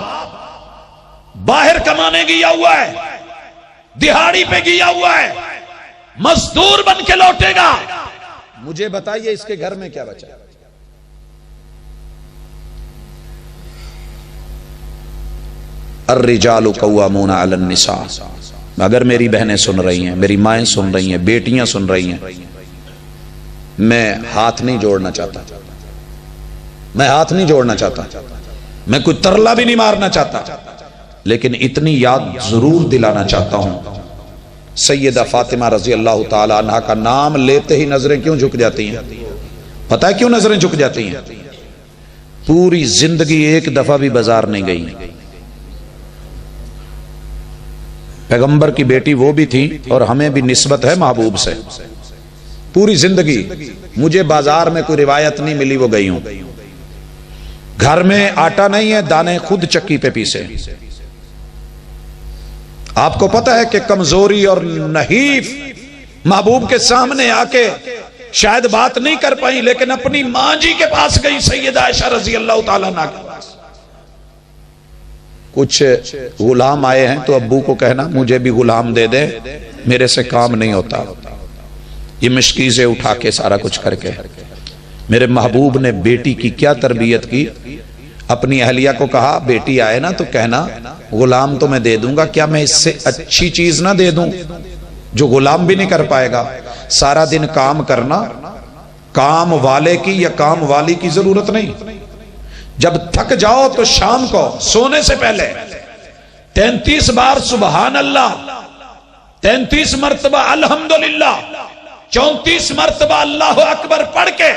باہر کمانے گیا ہوا ہے، دہاڑی پہ گیا ہوا ہے، مزدور بن کے لوٹے گا، مجھے بتائیے اس کے گھر میں کیا بچا؟ الرجال قوامون علی النساء۔ اگر میری بہنیں سن رہی ہیں، میری مائیں سن رہی ہیں، بیٹیاں سن رہی ہیں، میں ہاتھ نہیں جوڑنا چاہتا، میں ہاتھ نہیں جوڑنا چاہتا، میں کوئی ترلا بھی نہیں مارنا چاہتا، لیکن اتنی یاد ضرور دلانا چاہتا ہوں، سیدہ فاطمہ رضی اللہ تعالی عنہ کا نام لیتے ہی نظریں کیوں جھک جاتی ہیں؟ پتہ ہے کیوں نظریں جھک جاتی ہیں؟ پوری زندگی ایک دفعہ بھی بازار نہیں گئی۔ پیغمبر کی بیٹی وہ بھی تھی اور ہمیں بھی نسبت ہے محبوب سے، پوری زندگی مجھے بازار میں کوئی روایت نہیں ملی وہ گئی ہوں۔ گھر میں آٹا نہیں ہے، دانے خود چکی پہ پیسے۔ آپ کو پتہ ہے کہ کمزوری اور نحیف محبوب کے سامنے آ کے شاید بات نہیں کر پائیں، لیکن اپنی ماں جی کے پاس گئی، سیدہ عائشہ رضی اللہ تعالیٰ عنہ کے پاس۔ کچھ غلام آئے ہیں تو ابو کو کہنا مجھے بھی غلام دے دے، میرے سے کام نہیں ہوتا، یہ مشکیزیں اٹھا کے سارا کچھ کر کے۔ میرے محبوب نے بیٹی کی کیا تربیت کی، اپنی اہلیہ کو کہا بیٹی آئے نا تو کہنا غلام تو میں دے دوں گا، کیا میں اس سے اچھی چیز نہ دے دوں جو غلام بھی نہیں کر پائے گا؟ سارا دن کام کرنا، کام والے کی یا کام والی کی ضرورت نہیں۔ جب تھک جاؤ تو شام کو سونے سے پہلے 33 بار سبحان اللہ، 33 مرتبہ الحمدللہ، 34 مرتبہ اللہ اکبر پڑھ کے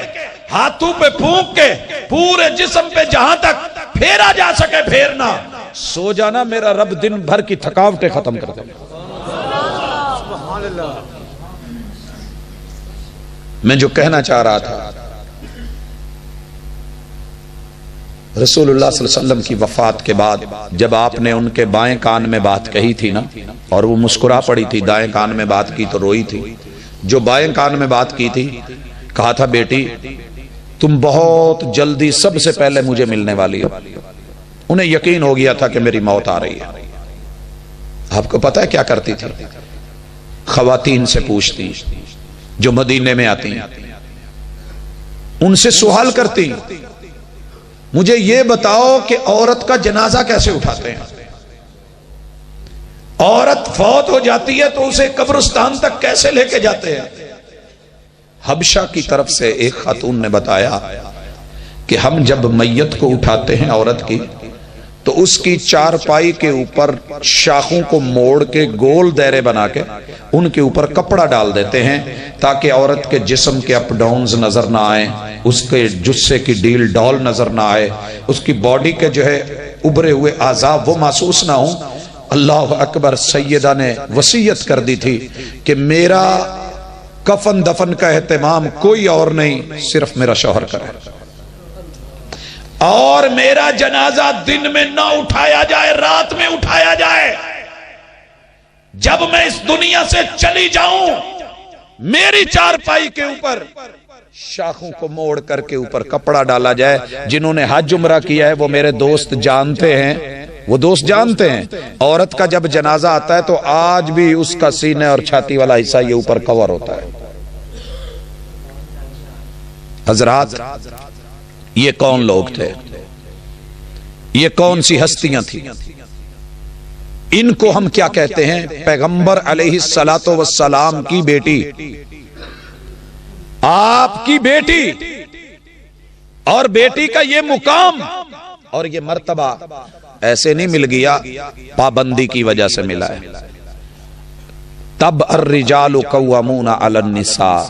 ہاتھوں پہ پھونک کے پورے جسم پہ جہاں تک پھیرا جا سکے پھیرنا، سو جانا، میرا رب دن بھر کی تھکاوٹیں ختم کر دے۔ میں جو کہنا چاہ رہا تھا، رسول اللہ صلی اللہ علیہ وسلم کی وفات کے بعد جب آپ نے ان کے بائیں کان میں بات کہی تھی نا، اور وہ مسکرا پڑی تھی، دائیں کان میں بات کی تو روئی تھی، جو بائیں کان میں بات کی تھی کہا تھا بیٹی تم بہت جلدی سب سے پہلے مجھے ملنے والی ہو۔ انہیں یقین ہو گیا تھا کہ میری موت آ رہی ہے۔ آپ کو پتہ ہے کیا کرتی تھی؟ خواتین سے پوچھتی جو مدینے میں آتی ہیں، ان سے سوال کرتی مجھے یہ بتاؤ کہ عورت کا جنازہ کیسے اٹھاتے ہیں؟ عورت فوت ہو جاتی ہے تو اسے قبرستان تک کیسے لے کے جاتے ہیں؟ حبشہ کی طرف سے ایک خاتون نے بتایا کہ ہم جب میت کو اٹھاتے ہیں عورت کی تو اس کی چارپائی کے اوپر شاخوں کو موڑ کے گول دائرے بنا کے ان کے اوپر کپڑا ڈال دیتے ہیں تاکہ عورت کے جسم کے اپ ڈاؤنز نظر نہ آئیں، اس کے جسے کی ڈیل ڈال نظر نہ آئے، اس کی باڈی کے جو ہے ابھرے ہوئے اعضاء وہ محسوس نہ ہوں۔ اللہ اکبر، سیدہ نے وصیت کر دی تھی کہ میرا کفن دفن کا اہتمام کوئی اور نہیں، صرف میرا شوہر کرے، اور میرا جنازہ دن میں نہ اٹھایا جائے، رات میں اٹھایا جائے۔ جب میں اس دنیا سے چلی جاؤں میری چارپائی کے اوپر شاخوں کو موڑ کر کے اوپر کپڑا ڈالا جائے۔ جنہوں نے حج عمرہ کیا ہے وہ میرے دوست جانتے ہیں، وہ دوست جانتے ہیں عورت کا جب جنازہ آتا ہے تو آج بھی اس کا سینے اور چھاتی والا حصہ یہ اوپر کور ہوتا ہے۔ حضرات، یہ کون لوگ تھے؟ یہ کون سی ہستیاں تھیں؟ ان کو ہم کیا کہتے ہیں؟ پیغمبر علیہ الصلوۃ والسلام کی بیٹی، آپ کی بیٹی، اور بیٹی کا یہ مقام اور یہ مرتبہ ایسے نہیں مل گیا، پابندی کی وجہ سے ملا ہے۔ تب الرجال قوامون علی النساء،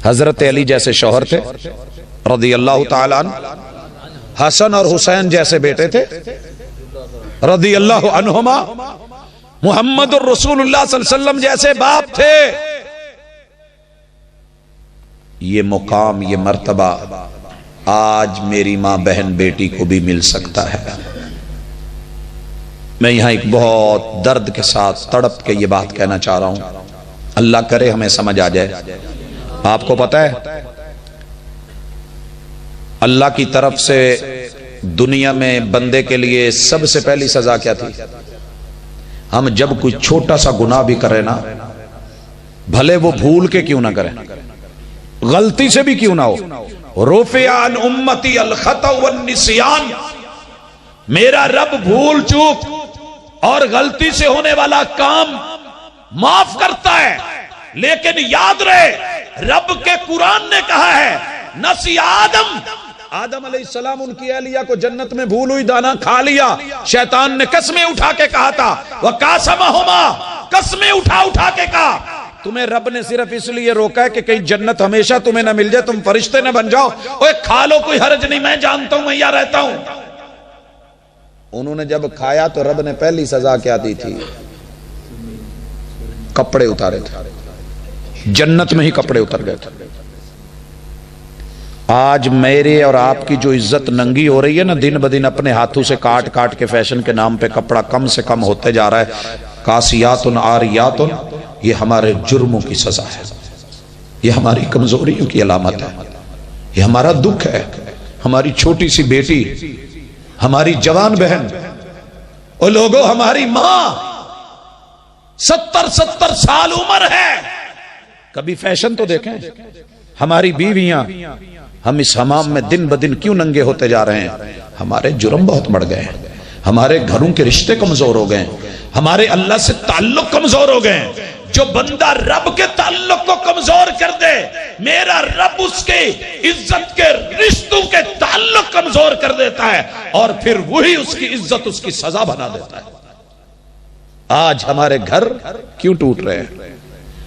حضرت علی جیسے شوہر تھے رضی اللہ تعالیٰ عنہ، حسن اور حسین جیسے بیٹے تھے رضی اللہ عنہما، محمد الرسول اللہ صلی اللہ علیہ وسلم جیسے باپ تھے۔ یہ مقام، یہ مرتبہ آج میری ماں بہن بیٹی کو بھی مل سکتا ہے۔ میں یہاں ایک بہت درد کے ساتھ تڑپ کے یہ بات کہنا چاہ رہا ہوں، اللہ کرے ہمیں سمجھ آ جائے۔ آپ کو پتہ ہے اللہ کی طرف سے دنیا میں بندے کے لیے سب سے پہلی سزا کیا تھی؟ ہم جب کوئی چھوٹا سا گناہ بھی کریں نا، بھلے وہ بھول کے کیوں نہ کریں، غلطی سے بھی کیوں نہ ہو، رفع عن امتی الخطأ والنسیان، میرا رب بھول چوک اور غلطی سے ہونے والا کام معاف کرتا ہے، لیکن یاد رہے رب کے قرآن نے کہا ہے نسی آدم علیہ السلام ان کی اہلیہ کو جنت میں بھول ہوئی دانا کھا لیا، شیطان نے قسمیں اٹھا کے کہا تھا وَقَاسَمَهُمَا، قسمیں اٹھا کے کہا۔ تمہیں رب نے صرف اس لیے روکا ہے کہ کہیں جنت ہمیشہ تمہیں نہ مل جائے، تم فرشتے نہ بن جاؤ، اوے کھا لو کوئی حرج نہیں، میں جانتا ہوں میں یہاں رہتا ہوں۔ انہوں نے جب کھایا تو رب نے پہلی سزا کیا دی تھی؟ کپڑے اتارے تھے، جنت میں ہی کپڑے اتر گئے تھے۔ آج میرے اور آپ کی جو عزت ننگی ہو رہی ہے نا، دن بدن اپنے ہاتھوں سے کاٹ کاٹ کے فیشن کے نام پہ کپڑا کم سے کم ہوتے جا رہا ہے، کاسیات عاریات، یہ ہمارے جرموں کی سزا ہے، یہ ہماری کمزوریوں کی علامت ہے، یہ ہمارا دکھ ہے۔ ہماری چھوٹی سی بیٹی، ہماری جوان بہن، اور لوگوں ہماری ماں 70 سال عمر ہے، کبھی فیشن تو دیکھیں۔ ہماری بیویاں، ہم اس حمام میں دن بدن کیوں ننگے ہوتے جا رہے ہیں؟ ہمارے جرم بہت بڑھ گئے ہیں، ہمارے گھروں کے رشتے کمزور ہو گئے ہیں، ہمارے اللہ سے تعلق کمزور ہو گئے ہیں۔ جو بندہ رب کے تعلق کو کمزور کر دے، میرا رب اس کے عزت کے رشتوں کے تعلق کمزور کر دیتا ہے، اور پھر وہی اس کی عزت اس کی سزا بنا دیتا ہے۔ آج ہمارے گھر کیوں ٹوٹ رہے ہیں؟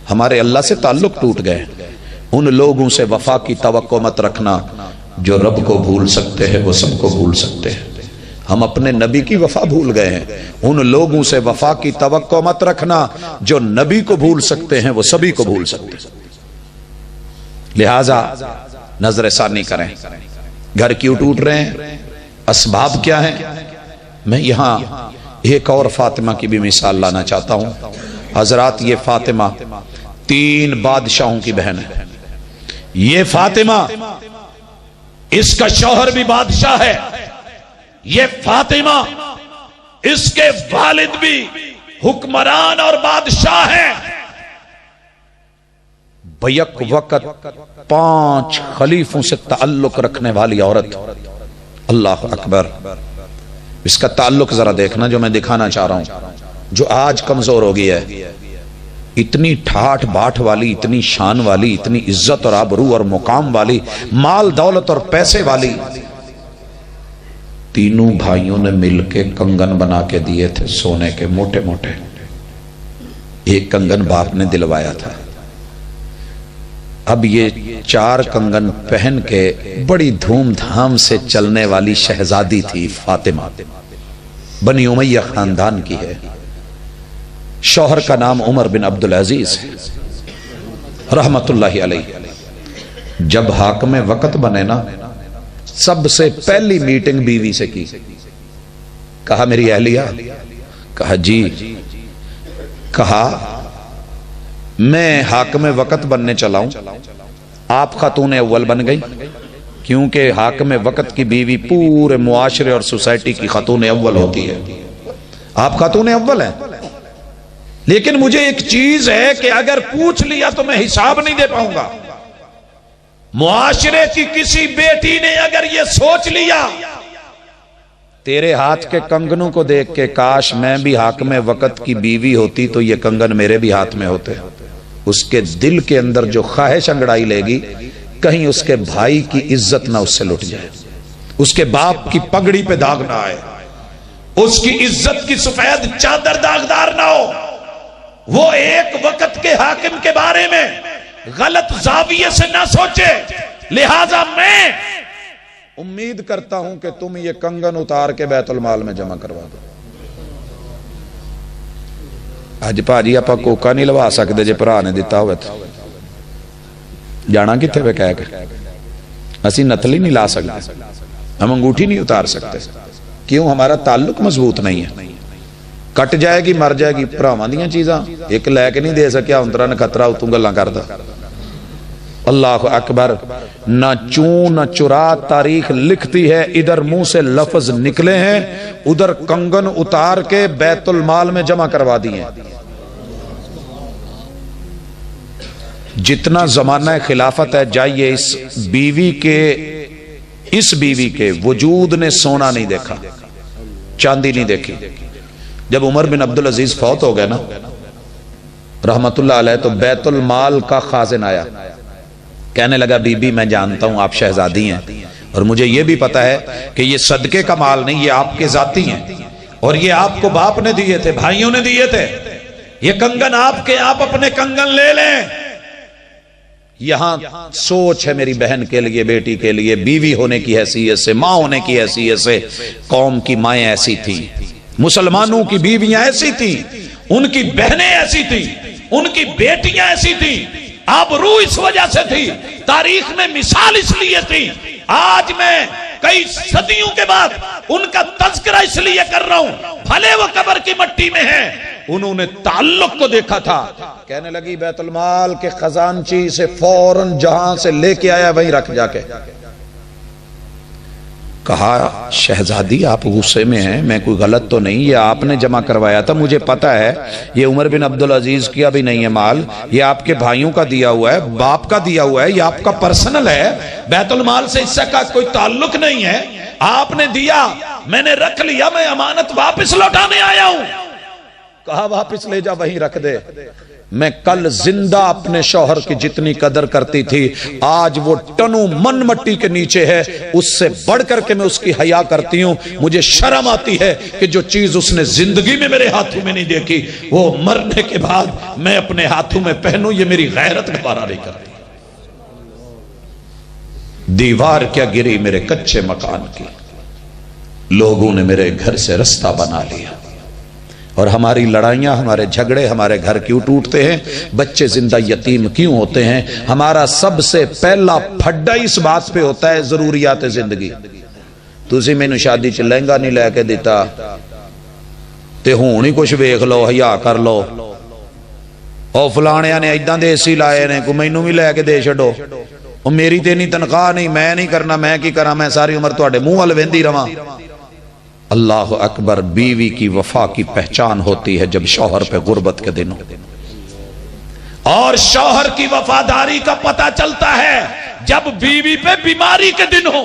ہمارے اللہ سے تعلق ٹوٹ گئے۔ ان لوگوں سے وفا کی توقع مت رکھنا جو رب کو بھول سکتے ہیں، وہ سب کو بھول سکتے ہیں۔ ہم اپنے نبی کی وفا بھول گئے ہیں۔ ان لوگوں سے وفا کی توقع مت رکھنا جو نبی کو بھول سکتے ہیں، وہ سبھی کو بھول سکتے ہیں۔ لہذا نظر ثانی کریں، گھر کیوں ٹوٹ رہے ہیں، اسباب کیا ہیں۔ میں یہاں ایک اور فاطمہ کی بھی مثال لانا چاہتا ہوں۔ حضرات، یہ فاطمہ 3 بادشاہوں کی بہن ہے۔ یہ فاطمہ، اس کا شوہر بھی بادشاہ ہے، یہ فاطمہ، اس کے والد بھی حکمران اور بادشاہ ہیں۔ بیک وقت 5 خلیفوں سے تعلق رکھنے والی عورت، اللہ اکبر۔ اس کا تعلق ذرا دیکھنا جو میں دکھانا چاہ رہا ہوں، جو آج کمزور ہو گئی ہے۔ اتنی ٹھاٹ باٹ والی، اتنی شان والی، اتنی عزت اور آبرو اور مقام والی، مال دولت اور پیسے والی، تینوں بھائیوں نے مل کے کنگن بنا کے دیے تھے سونے کے موٹے موٹے۔ ایک کنگن باپ نے دلوایا تھا، اب یہ 4 کنگن پہن کے بڑی دھوم دھام سے چلنے والی شہزادی تھی فاطمہ، بنی امیہ خاندان کی ہے۔ شوہر کا نام عمر بن عبدالعزیز ہے رحمت اللہ علیہ۔ جب حاکم وقت بنے نا، سب سے پہلی میٹنگ بیوی سے کی۔ کہا میری اہلیہ، کہا جی، کہا میں حاکم وقت بننے چلا ہوں، آپ خاتون اول بن گئی، کیونکہ حاکم وقت کی بیوی پورے معاشرے اور سوسائٹی کی خاتون اول ہوتی ہے، آپ خاتون اول ہیں۔ لیکن مجھے ایک چیز ہے کہ اگر پوچھ لیا تو میں حساب نہیں دے پاؤں گا۔ معاشرے کی کسی بیٹی نے اگر یہ سوچ لیا تیرے ہاتھ کے کنگنوں کو دیکھ کے کاش میں بھی حاکم وقت کی بیوی ہوتی تو یہ کنگن میرے بھی ہاتھ میں ہوتے. اس کے دل کے اندر جو خواہش انگڑائی لے گی کہیں اس کے بھائی کی عزت نہ اس سے لٹ جائے, اس کے باپ کی پگڑی پہ داغ نہ آئے, اس کی عزت کی سفید چادر داغدار نہ ہو. وہ ایک وقت کے حاکم کے بارے میں غلط زاویے سے نہ سوچے. لہذا میں امید کرتا ہوں کہ تم یہ کنگن اتار کے بیت المال میں جمع کروا دو. اج پاجی آپ کوکا نہیں لوا سکتے جے بھرا نے دتا ہوئے تو جانا کتنے پہ کہہ کے اسی نتلی نہیں لا سکتے, ہم انگوٹھی نہیں اتار سکتے. کیوں؟ ہمارا تعلق مضبوط نہیں ہے. کٹ جائے گی مر جائے گی. بھراواں دیاں چیزاں ایک لے کے نہیں دے سکیا انترا نے خطرہ اتوں گلاں کردا. اللہ اکبر. نہ چون نہ چرا تاریخ لکھتی ہے ادھر منہ سے لفظ نکلے ہیں, ادھر کنگن اتار کے بیت المال میں جمع کروا دیے. جتنا زمانہ خلافت ہے جائیے اس بیوی کے وجود نے سونا نہیں دیکھا, چاندی نہیں دیکھی. جب عمر بن عبدالعزیز فوت ہو گئے نا رحمت اللہ علیہ, تو بیت المال کا خازن آیا, کہنے لگا بی بی میں جانتا ہوں آپ شہزادی ہیں اور مجھے یہ بھی پتا ہے کہ یہ صدقے کا مال نہیں, یہ آپ کے ذاتی ہیں اور یہ آپ کو باپ نے دیے تھے, بھائیوں نے دیے تھے. یہ کنگن آپ کے, آپ اپنے کنگن لے لیں. یہاں سوچ ہے میری بہن کے لیے, بیٹی کے لیے, بیوی ہونے کی حیثیت سے, ماں ہونے کی حیثیت سے. قوم کی مائیں ایسی تھی, مسلمانوں کی بیویاں ایسی تھی, ان کی بہنیں ایسی تھی, ان کی بیٹیاں ایسی تھی. آبرو اس وجہ سے تھی, تاریخ میں مثال اس لیے تھی. آج میں کئی صدیوں کے بعد ان کا تذکرہ اس لیے کر رہا ہوں, بھلے وہ قبر کی مٹی میں ہیں, انہوں نے تعلق کو دیکھا تھا. کہنے لگی بیت المال کے خزانچی سے فوراً جہاں سے لے کے آیا وہیں رکھ جا کے. کہا شہزادی آپ غصے میں ہیں, میں کوئی غلط تو نہیں, یہ آپ نے جمع کروایا تھا, مجھے پتا ہے یہ عمر بن عبدالعزیز کیا بھی نہیں ہے مال, یہ آپ کے بھائیوں کا دیا ہوا ہے, باپ کا دیا ہوا ہے, یہ آپ کا پرسنل ہے, بیت المال سے اس کا کوئی تعلق نہیں ہے, آپ نے دیا, میں نے رکھ لیا, میں امانت واپس لوٹانے آیا ہوں. کہا واپس لے جا وہیں رکھ دے. میں کل زندہ اپنے شوہر کی جتنی قدر کرتی تھی آج وہ ٹنوں من مٹی کے نیچے ہے, اس سے بڑھ کر کے میں اس کی حیا کرتی ہوں. مجھے شرم آتی ہے کہ جو چیز اس نے زندگی میں میرے ہاتھوں میں نہیں دیکھی وہ مرنے کے بعد میں اپنے ہاتھوں میں پہنوں, یہ میری غیرت گوارا نہیں کرتی. دیوار کیا گری میرے کچے مکان کی, لوگوں نے میرے گھر سے رستہ بنا لیا, اور ہماری لڑائیاں, ہمارے جھگڑے, ہمارے گھر کیوں ٹوٹتے ہیں, بچے زندہ یتیم کیوں ہوتے ہیں. ہمارا سب سے پہلا پھڈا اس بات پہ ہوتا ہے ضروریات زندگی. تسی مینوں شادی چ لہنگا نہیں لے کے دیتا تے ہون ہی کچھ ویکھ لو, حیا کر لو, او فلانیاں نے ایداں دے اسی لائے نے, کو مینوں بھی لے کے دے چھڈو, او میری تے نہیں تنخواہ نہیں, میں نہیں کرنا, میں کی کراں, میں ساری عمر تواڈے منہ ول ویندی رواں. اللہ اکبر. بیوی کی وفا کی پہچان ہوتی ہے جب شوہر پہ غربت کے دن ہو, اور شوہر کی وفاداری کا پتہ چلتا ہے جب بیوی پہ بیماری کے دن ہو.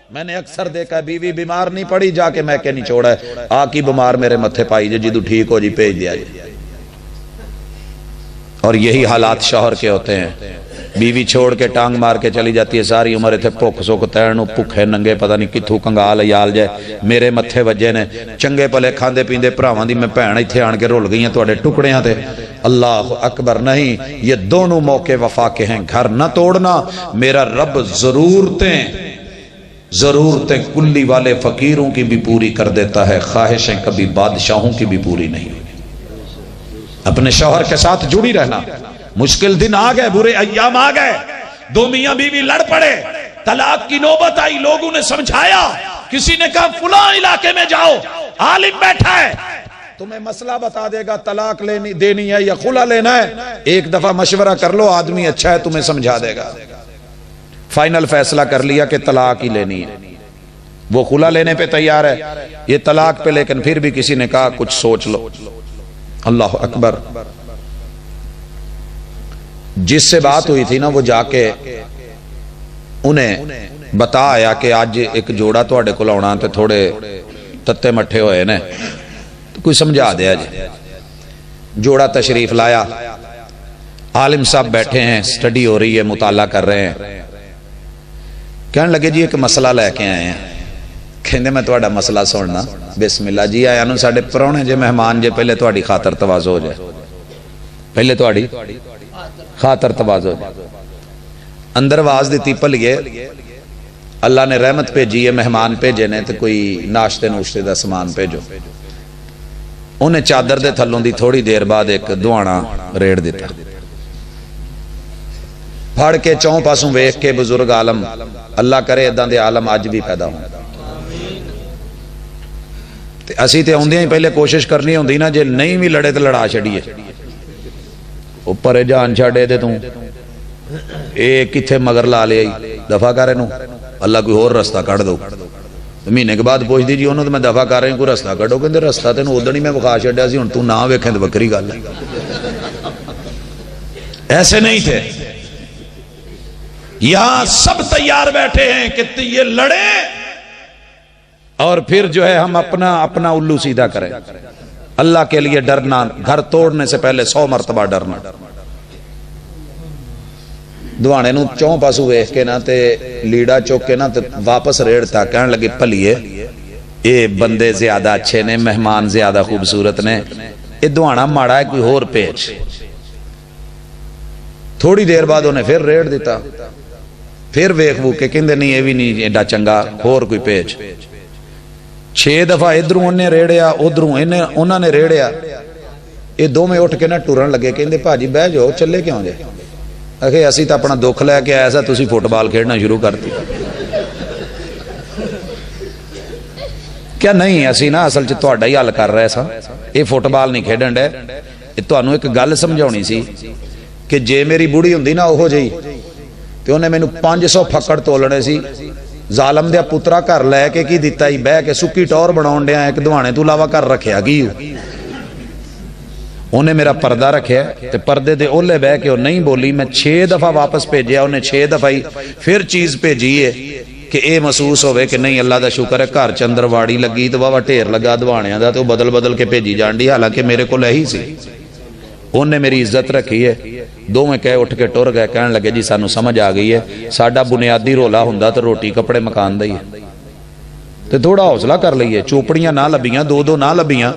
میں نے اکثر دیکھا بیوی بیمار نہیں پڑی, جا کے میں کہ نہیں چھوڑا ہے, آ کی بیمار میرے متھے پائی جے, جدو ٹھیک ہو جی بھیج دیا جی. اور یہی حالات شوہر کے ہوتے ہیں. بیوی چھوڑ کے ٹانگ مار کے چلی جاتی ہے, ساری عمر اتنے بھوک سوک تیرنو, بھوکے ننگے پتہ نہیں کتھوں کنگال یال جائے, میرے متھے وجے نے, چنگے پلے کھاندے پیندے بھراواں دی میں بھین ایتھے آن کے رول گئیاں تواڈے ٹکڑیاں تے. اللہ اکبر. نہیں, یہ دونوں موقع وفا کے ہیں. گھر نہ توڑنا, میرا رب ضرورتیں کلی والے فقیروں کی بھی پوری کر دیتا ہے, خواہشیں کبھی بادشاہوں کی بھی پوری نہیں. اپنے شوہر کے ساتھ جڑی رہنا. مشکل دن آ گئے, برے ایام آ گئے, دو میاں بیوی لڑ پڑے, طلاق کی نوبت آئی, لوگوں نے سمجھایا, کسی نے کہا فلاں علاقے میں جاؤ, عالم بیٹھا ہے تمہیں مسئلہ بتا دے گا, طلاق دینی ہے یا خلا لینا ہے, ایک دفعہ مشورہ کر لو, آدمی اچھا ہے تمہیں سمجھا دے گا. فائنل فیصلہ کر لیا کہ طلاق ہی لینی ہے. وہ خلا لینے پہ تیار ہے, یہ طلاق پہ, لیکن پھر بھی کسی نے کہا کچھ سوچ لو. اللہ اکبر. جس سے بات ہوئی تھی نا وہ جا کے انہیں بتا آیا کہ آج ایک جوڑا تواڈے کول آنا تے تھوڑے تتے مٹھے ہوئے نے، تو کوئی سمجھا دیا جی۔ جوڑا تشریف لایا، عالم صاحب بیٹھے ہیں، سٹڈی ہو رہی ہے، مطالعہ کر رہے ہیں۔ کہنے لگے جی ایک مسئلہ لے کے آئے ہیں۔ کہندے میں تواڈا مسئلہ سننا۔ بسم اللہ جی آیا نو ساڈے پرانے جے مہمان جے، پہلے تواڈی خاطر تواضع ہو جائے، پہلے تواڈی خاطر تواضع ہو جائے۔ اندر آواز دیتی پلیے اللہ نے رحمت بھیجی ہے، مہمان بھیجے نے، تو کوئی ناشتے نوشتے دا سامان بھیجو۔ انہیں چادر دے تھلوں دی تھوڑی دیر بعد ایک دوانا ریڑ دیتا، پھڑ کے چوں پاسوں ویکھ کے بزرگ عالم، اللہ کرے اداں دے عالم اج بھی پیدا ہوں۔ تے اسی تے اوندیاں ہی پہلے کوشش کرنی ہوندی نا، جے نہیں بھی لڑے تے لڑا چھڑیے، اوپر جان چھڑے دے توں اے کتھے مگر لا لے دفع کرے نو، اللہ کوئی اور رستہ کٹ دو۔ مہینے کے بعد پوچھ دی جی انہوں تو میں دفع کر رہی ہوں، کوئی رستہ کٹو، کہ رستہ تینوں ادھر ہی میں بخا چھڑیا سی، ہن تو نہ ویکھیں تے بکری گل ہے۔ ایسے نہیں تھے، یہاں سب تیار بیٹھے ہیں کہ یہ لڑے اور پھر جو ہے ہم اپنا الو سیدھا کریں۔ اللہ کے لیے ڈرنا، گھر توڑنے سے پہلے 100 مرتبہ ڈرنا۔ دوانے نو چوں پاسو ویکھ کے نا تے لیڑا چوک کے نا تے واپس ریڑتا، کہنے لگے پلیے اے بندے زیادہ اچھے نے، مہمان زیادہ خوبصورت نے، اے دوانا ماڑا ہے، کوئی اور پیچ۔ تھوڑی دیر بعد انہیں پھر ریڑ دیتا، پھر ویکھ وہ کہ کہندے نہیں اے بھی نہیں ایڈا چنگا، اور کوئی پیچ۔ 6 دفعہ ادھروں انہیں ریڑیا، ادھروں انہوں نے ریڑیا، یہ دو میں اٹھ کے نا ٹورن لگے، کہندے بھاجی بہ جاؤ، چلے کیوں جے؟ اکھے اسی تا اپنا دکھ لے کے آیا سا، تسی فٹ بال کھیڑنا شروع کرتی۔ کیا نہیں اسی نا اصل چ تہاڈا ہی حل کر رہے سا، یہ فٹ بال نہیں کھیڈن ڈے، یہ تانوں ایک گل سمجھاونی سی کہ جے میری بوڑھی ہوندی نا اوہو جئی تے انہیں مینوں 500 پھکڑ تولنے سی۔ ظالم دیا پترا گھر لے کے کی دیتا ہی، بہ کے سکی ٹور بناون ڈیا ایک دوانے تو علاوہ کر رکھیا کی انہیں میرا پردہ رکھیا تے پردے دے اولے بہ کے وہ نہیں بولی۔ میں 6 دفعہ واپس بھیجیا، انہیں 6 دفعہ ہی پھر چیز بھیجی ہے کہ اے محسوس ہوئے کہ نہیں اللہ دا شکر ہے گھر چندر واڑی لگی تو واہ ٹھیر لگا دوانیاں دا، تو بدل بدل کے بھیجی جان دی، حالانکہ میرے کو لہی سی۔ انہیں میری عزت رکھی ہے، دو میں کہے اٹھ کے ٹر گئے، کہنے لگے جی سانو سمجھ آ گئی ہے، ساڈا بنیادی رولا ہوندا تو روٹی کپڑے مکان دئی تے تھوڑا حوصلہ کر لئیے، چوپڑیاں نہ لبیاں، دو نہ لبیاں،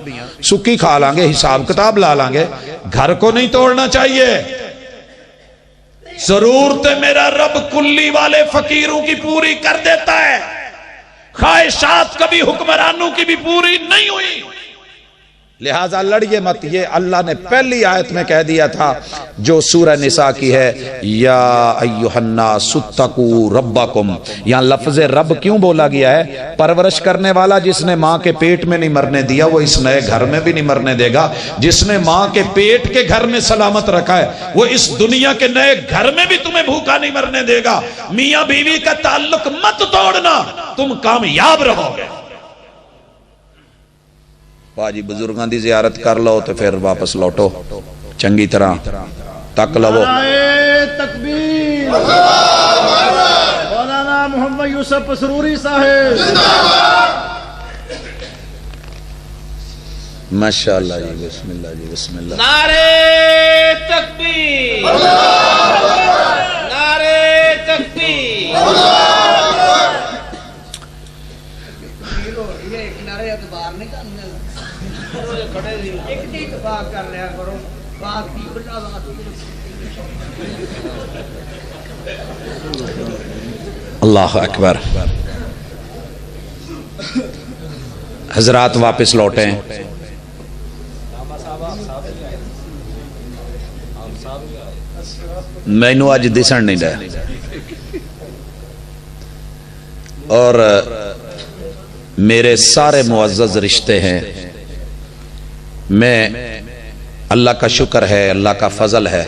سکی کھا لیں گے، حساب کتاب لا لیں گے، گھر کو نہیں توڑنا چاہیے۔ ضرورت میرا رب کلی والے فقیروں کی پوری کر دیتا ہے، خواہشات کبھی حکمرانوں کی بھی پوری نہیں ہوئی، لہٰذا لڑیے مت۔ یہ اللہ نے پہلی آیت میں کہہ دیا تھا جو سورہ نساء کی ہے، یا ایھا الناس اتقوا ربکم، یہاں لفظ رب کیوں بولا گیا ہے؟ پرورش کرنے والا جس نے ماں کے پیٹ میں نہیں مرنے دیا وہ اس نئے گھر میں بھی نہیں مرنے دے گا، جس نے ماں کے پیٹ کے گھر میں سلامت رکھا ہے وہ اس دنیا کے نئے گھر میں بھی تمہیں بھوکا نہیں مرنے دے گا۔ میاں بیوی کا تعلق مت توڑنا، تم کامیاب رہو گے۔ باجی بزرگاں دی زیارت کر لو تو پھر واپس لوٹو، چنگی طرح تک لو۔ تکبیر، مولانا محمد یوسف سروری صاحب، ماشاءاللہ جی، بسم اللہ جی، بسم اللہ۔ نعرے تکبیر، نعرے تکبیر۔ اللہ اکبر۔ حضرات واپس لوٹیں۔ مینو اج دسن نہیں دے، اور میرے سارے معزز رشتے ہیں، میں اللہ کا شکر ہے، اللہ کا فضل ہے،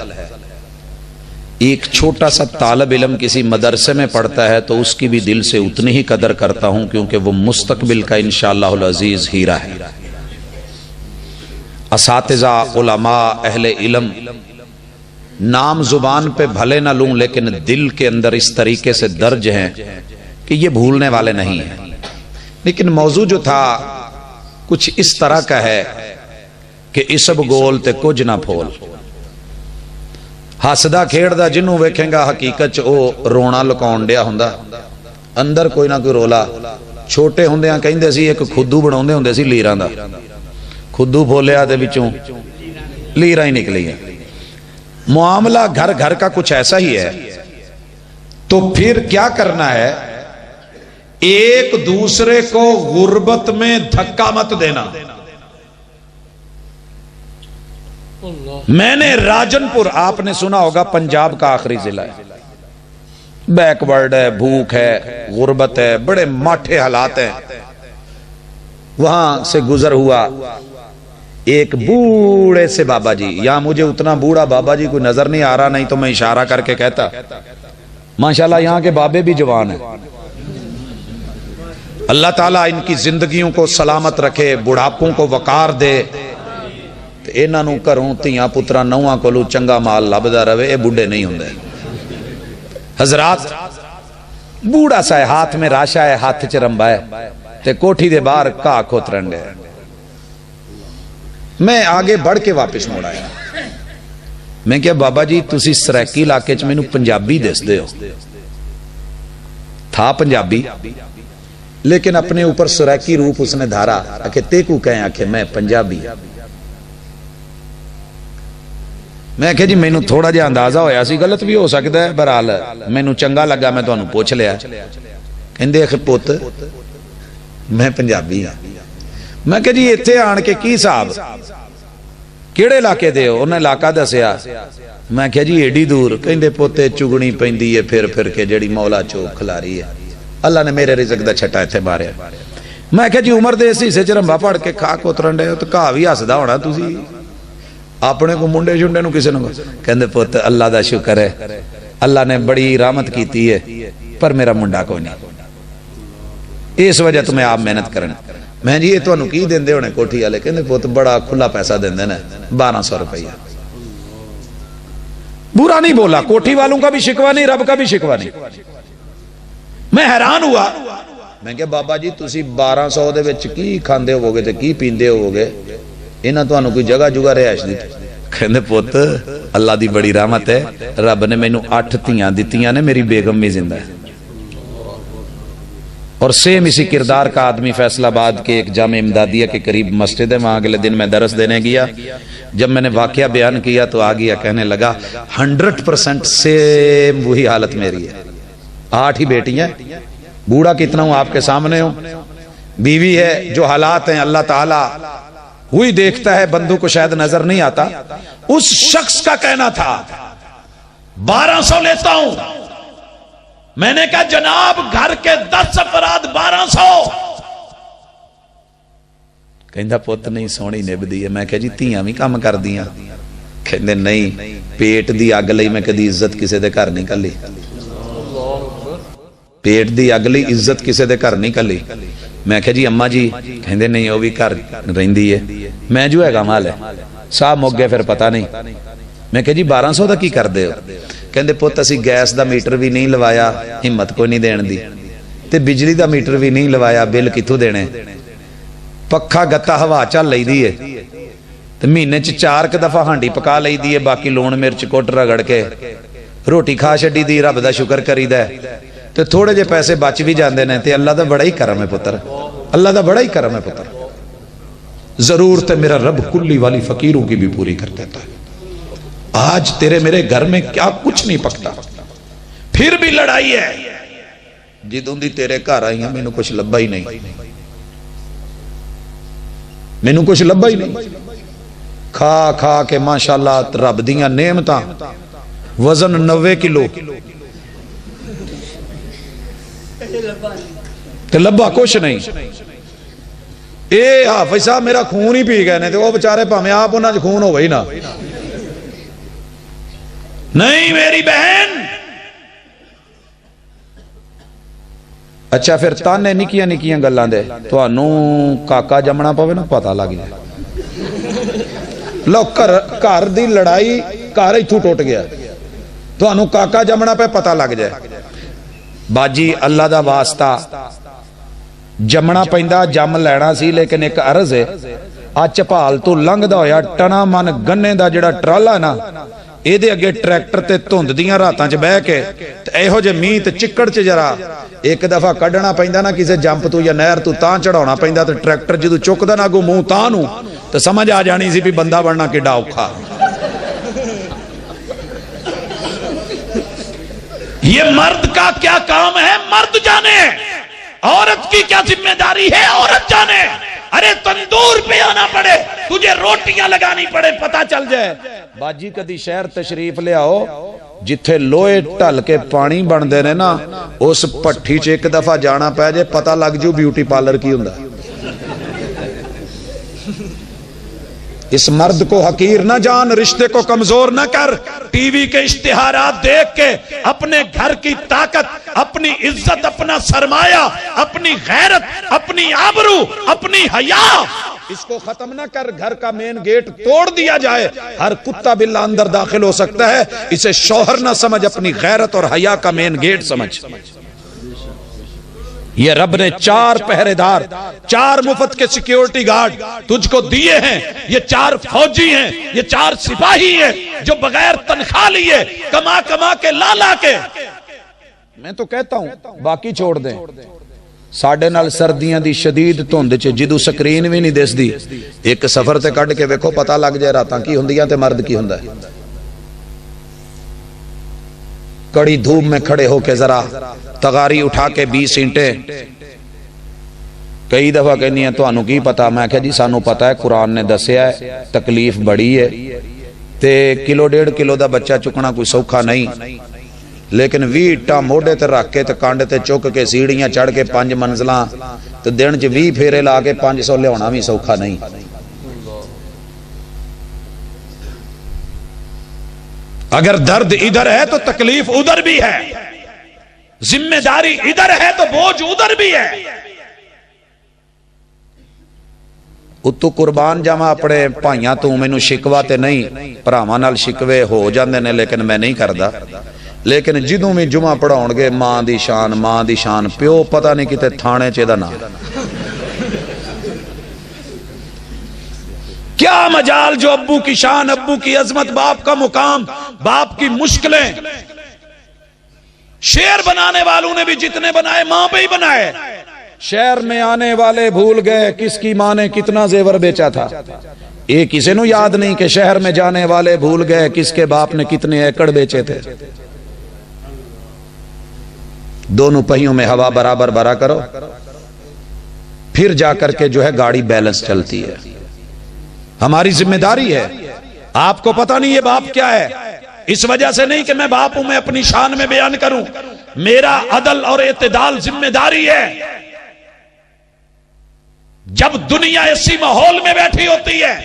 ایک چھوٹا سا طالب علم کسی مدرسے میں پڑھتا ہے تو اس کی بھی دل سے اتنی ہی قدر کرتا ہوں، کیونکہ وہ مستقبل کا انشاءاللہ العزیز ہیرا ہے۔ اساتذہ، علماء، اہل علم، نام زبان پہ بھلے نہ لوں لیکن دل کے اندر اس طریقے سے درج ہیں کہ یہ بھولنے والے نہیں ہیں، لیکن موضوع جو تھا کچھ اس طرح کا ہے کہ اسب گول تے کچھ نہ پھول. ہسدا کھیڑدا جنوں ویکھیں گا حقیقت او رونا لکاؤن ڈیا ہوندا، اندر کوئی نہ کوئی رولا. چھوٹے ہوندیاں کہندے سی ایک خودو بناوندے ہوندے سی لیراں دا، خودو پھولیا تے وچوں لیراں ہی نکلی ہیں. معاملہ گھر گھر کا کچھ ایسا ہی ہے. تو پھر کیا کرنا ہے؟ ایک دوسرے کو غربت میں دھکا مت دینا. میں نے راجن پور، آپ نے سنا ہوگا پنجاب کا آخری ضلع ہے، بیک ورڈ ہے، بھوک ہے، غربت ہے، بڑے ماٹھے حالات ہیں. وہاں سے گزر ہوا ایک بوڑھے سے بابا جی. یہاں مجھے اتنا بوڑھا بابا جی کوئی نظر نہیں آ رہا، نہیں تو میں اشارہ کر کے کہتا. ماشاءاللہ یہاں کے بابے بھی جوان ہیں. اللہ تعالیٰ ان کی زندگیوں کو سلامت رکھے، بڑھاپوں کو وقار دے، انہاں نوں گھروں تھیاں پتراں نوواں کولوں چنگا مال لبدا رہے. اے بڈھے نہیں ہوندے حضرات. بوڑھا سا ہے، ہاتھ میں راشا ہے، ہاتھ چ رمبا ہے تے کوٹھی دے باہر گھاہ کھوترن ڈے. میں آگے بڑھ کے واپس موڑ آیا. میں کہا بابا جی تسی سریکی علاقے چ مینوں پنجابی دس دے ہو. تھا پنجابی لیکن اپنے اوپر سریکی روپ اس نے دھارا کہ تے کو کہیں آکھے میں پنجابی. میں کہا جی مینوں تھوڑا جہا اندازہ ہویا سی، غلط بھی ہو سکتا ہے، بہرحال مینوں چنگا لگا، میں تانوں پوچھ لیا. کہندے کہ پوت میں پنجابی ہاں. میں کہا جی ایتھے آن کے کی صاحب کیڑے علاقے دے ہو؟ انہیں علاقہ دسیا. میں کہا جی ایڈی دور. کہندے پوتے چگنی پیندی ہے پھر پھر کے جڑی مولا چوک کھلاری ہے. اللہ نے میرے رزق دا چھٹا ایتھے ماریا. میں کہا جی عمر دے اسی سے چرمبا پڑھ کے کھا کوترن ڈے ہو تو کھا بھی ہسدا ہونا تسی اپنے کو منڈے شنڈے نو کسے نو. کہندے پوت اللہ دا شکر ہے، اللہ نے بڑی رحمت کیتی ہے، پر میرا منڈا کوئی نہیں، اس وجہ تو میں آپ محنت کرنا. میں جی یہ تانوں کی دیندے ہونے کوٹھی والے؟ کہندے پوت بڑا کھلا پیسہ دیندے نے 1200 روپیہ. برا نہیں بولا، کوٹھی والوں کا بھی شکوہ نہیں، رب کا بھی شکوہ نہیں. میں حیران ہوا. میں کہا بابا جی تسی 1200 دے وچ کی کھاندے ہوگے تے کی پیندے ہوگے؟ انہاں تانوں کوئی جگہ جگہ رہائش دی؟ کہندے پوت اللہ دی بڑی رحمت ہے، رب نے مینوں 8 دھیاں دتیاں نے، میری بیگم بھی زندہ ہے. اور سیم اسی کردار کا آدمی فیصل آباد کے ایک جامع امدادیہ کے قریب مسجد ہے، وہاں اگلے دن میں درس دینے گیا. جب میں نے واقعہ بیان کیا تو آ گیا کہنے لگا 100% سیم وہی حالت میری ہے. 8 ہی بیٹیاں، بوڑھا کتنا ہوں آپ کے سامنے ہوں، بیوی ہے. جو حالات ہیں اللہ تعالیٰ وہی دیکھتا ہے، بندوں کو شاید نظر نہیں آتا. اس شخص کا کہنا تھا 1200 لیتا ہوں. میں نے کہا جناب گھر کے 10 افراد 1200. کہندا پوت نہیں سونی نبدی ہے. میں کہا جی تیاں بھی کام کر دیاں؟ کہندے نہیں، پیٹ دی اگ لئی میں کدی عزت کسے دے گھر نہیں کلی. پیٹ دی اگ لئی عزت کسے دے گھر نہیں کلی. میں کہا جی اماں جی؟ کہندے نہیں وہ بھی گھر رہندی ہے. میں جو ہے گا مال ہے صاحب مک گئے پھر پتہ نہیں. میں کہا جی 1200 دا کی کر دے ہو؟ کہندے پوت اسی گیس دا میٹر بھی نہیں لوایا، ہمت کوئی نہیں دین دی، تے بجلی دا میٹر بھی نہیں لوایا، بل کتھوں دینے؟ پکھا گتا ہوا چل لئی دی ہے تے مہینے چ 4 دفعہ ہانڈی پکا لئی دی ہے، باقی لون مرچ کوٹ رگڑ کے روٹی کھا چھڈی دی. رب دا شکر کریدا ہے تے تھوڑے جے پیسے بچ بھی جاندے نے تے اللہ دا بڑا ہی کرم ہے پتر، اللہ دا بڑا ہی کرم ہے پتر. ضرورت ہے میرا رب کلی والی فقیروں کی بھی پوری کر دیتا ہے. آج تیرے میرے گھر میں کیا کچھ نہیں پکتا، پھر بھی لڑائی ہے. جدوں دی تیرے گھر آئی ہیں مینوں کچھ لبا ہی نہیں، مینوں کچھ لبا ہی نہیں. کھا کھا کے ماشاءاللہ رب دیاں نعمتاں، وزن 90 کلو تے لبا کچھ نہیں. اے حافظ صاحب میرا خون ہی پی گئے نے تے وہ بیچارے بھاویں آپ انہاں وچ خون ہوے ہی نہ. نہیں میری بہن. اچھا پھر تانے نکیاں نکیاں گلاں دے تانوں کاکا جمنا پوے نا پتہ لگ جائے. لو گھر دی لڑائی گھر ایتھوں ٹوٹ گیا، تانوں کاکا جمنا پہ پتہ لگ جائے. ਬਾਜੀ ਅੱਲਾ ਦਾ ਵਾਸਤਾ ਜੰਮਣਾ ਪੈਂਦਾ, ਜੰਮ ਲੈਣਾ ਸੀ, ਲੇਕਿਨ ਇੱਕ ਅਰਜ਼ ਹੈ, ਆ ਝਪਾਲ ਤੋਂ ਲੰਘਦਾ ਹੋਇਆ ਟਣਾ ਮਨ ਗੰਨੇ ਦਾ ਜਿਹੜਾ ਟਰਾਲਾ ਨਾ, ਇਹਦੇ ਅੱਗੇ ਟਰੈਕਟਰ ਤੇ ਧੁੰਦ ਦੀਆਂ ਰਾਤਾਂ 'ਚ ਬਹਿ ਕੇ ਤੇ ਇਹੋ ਜਿਹੇ ਮੀਂਹ ਤੇ ਚਿੱਕੜ 'ਚ ਜਰਾ ਇੱਕ ਦਫਾ ਕੱਢਣਾ ਪੈਂਦਾ ਨਾ ਕਿਸੇ ਜੰਪ ਤੋਂ ਜਾਂ ਨਹਿਰ ਤੋਂ, ਤਾਂ ਚੜਾਉਣਾ ਪੈਂਦਾ, ਤੇ ਟਰੈਕਟਰ ਜਦੋਂ ਚੁੱਕਦਾ ਨਾ ਅੱਗੋਂ ਮੂੰਹ ਤਾਂ ਨੂੰ, ਤੇ ਸਮਝ ਆ ਜਾਣੀ ਸੀ ਵੀ ਬੰਦਾ ਬਣਨਾ ਕਿੱਡਾ ਔਖਾ। یہ مرد کا کیا کام ہے مرد جانے، عورت کی کیا ذمہ داری ہے عورت جانے۔ ارے تندور پہ آنا پڑے، تجھے روٹیاں لگانی پڑے، پتہ چل جائے۔ ਬਾਜੀ ਕਦੀ ਸ਼ਹਿਰ ਤਸ਼ਰੀਫ ਲਿਆਓ ਜਿੱਥੇ ਲੋਹੇ ਢਲ ਕੇ ਪਾਣੀ ਬਣਦੇ ਨੇ ਨਾ, ਉਸ ਭੱਠੀ 'ਚ ਇੱਕ ਦਫਾ ਜਾਣਾ ਪੈ ਜੇ, ਪਤਾ ਲੱਗ ਜੂ ਬਿਊਟੀ ਪਾਰਲਰ ਕੀ ਹੁੰਦਾ। اس مرد کو حقیر نہ جان، رشتے کو کمزور نہ کر، ٹی وی کے اشتہارات دیکھ کے اپنے گھر کی طاقت، اپنی عزت، اپنا سرمایہ، اپنی غیرت، اپنی آبرو، اپنی حیا، اس کو ختم نہ کر۔ گھر کا مین گیٹ توڑ دیا جائے، ہر کتا بلا اندر داخل ہو سکتا ہے، اسے شوہر نہ سمجھ، اپنی غیرت اور حیا کا مین گیٹ سمجھ۔ یہ رب نے 4 پہرے دار، 4 مفت کے سیکیورٹی گارڈ تجھ کو دیے ہیں۔ یہ 4 فوجی ہیں، یہ 4 سپاہی ہیں جو بغیر تنخواہ لیے کما کما کے لا کے۔ میں تو کہتا ہوں باقی چھوڑ دیں، ساڈے نال سردیاں دی شدید دھند چ جدوں سکرین بھی نہیں دسدی، ایک سفر تے کڈ کے ویکھو، پتہ لگ جائے راتاں کی ہوندیاں تے مرد کی ہوندا ہے۔ کڑی دھوپ میں کھڑے ہو کے ذرا تغاری اٹھا کے 20 اینٹیں، کئی دفعہ کہنی ہے تانوں کی پتا، میں کہا جی سانوں پتا ہے، قرآن نے دسیا ہے، تکلیف بڑی ہے تے کلو 1.5 کلو دا بچہ چکنا کوئی سوکھا نہیں، لیکن 20 اٹا موڑے تے رکھ کے تے کانڈ تے چک کے سیڑھیاں چڑھ کے 5 منزلاں تے دن چ 20 پھیرے لا کے 500 لیاونا بھی سوکھا نہیں۔ اگر درد ادھر ہے تو تکلیف ادھر بھی ہے، ذمہ داری ادھر ہے تو بوجھ ادھر بھی ہے۔ اتو قربان جاواں اپنے بھائیاں تو مینوں شکوا تے نہیں، بھراواں نال شکوے ہو جاندے نے، لیکن میں نہیں کردا۔ لیکن جدوں بھی جمعہ پڑھاؤن گے ماں دی شان، پیو پتہ نہیں کتے تھانے چ دا نام۔ کیا مجال جو ابو کی شان، ابو کی عظمت، باپ کا مقام، باپ کی مشکلیں۔ شعر بنانے والوں نے بھی جتنے بنائے ماں پہ ہی بنائے۔ شہر میں آنے والے بھول گئے کس کی ماں نے کتنا زیور بیچا تھا، ایک کسی نو یاد نہیں کہ شہر میں جانے والے بھول گئے کس کے باپ نے کتنے ایکڑ بیچے تھے۔ دونوں پہیوں میں ہوا برابر بھرا کرو، پھر جا کر کے جو ہے گاڑی بیلنس چلتی ہے۔ ہماری ذمہ داری ہے۔ آپ کو پتہ نہیں یہ باپ کیا ہے، اس وجہ سے نہیں کہ میں باپ ہوں میں اپنی شان میں بیان کروں، میرا عدل اور اعتدال ذمہ داری ہے۔ جب دنیا ایسی ماحول میں بیٹھی ہوتی ہے،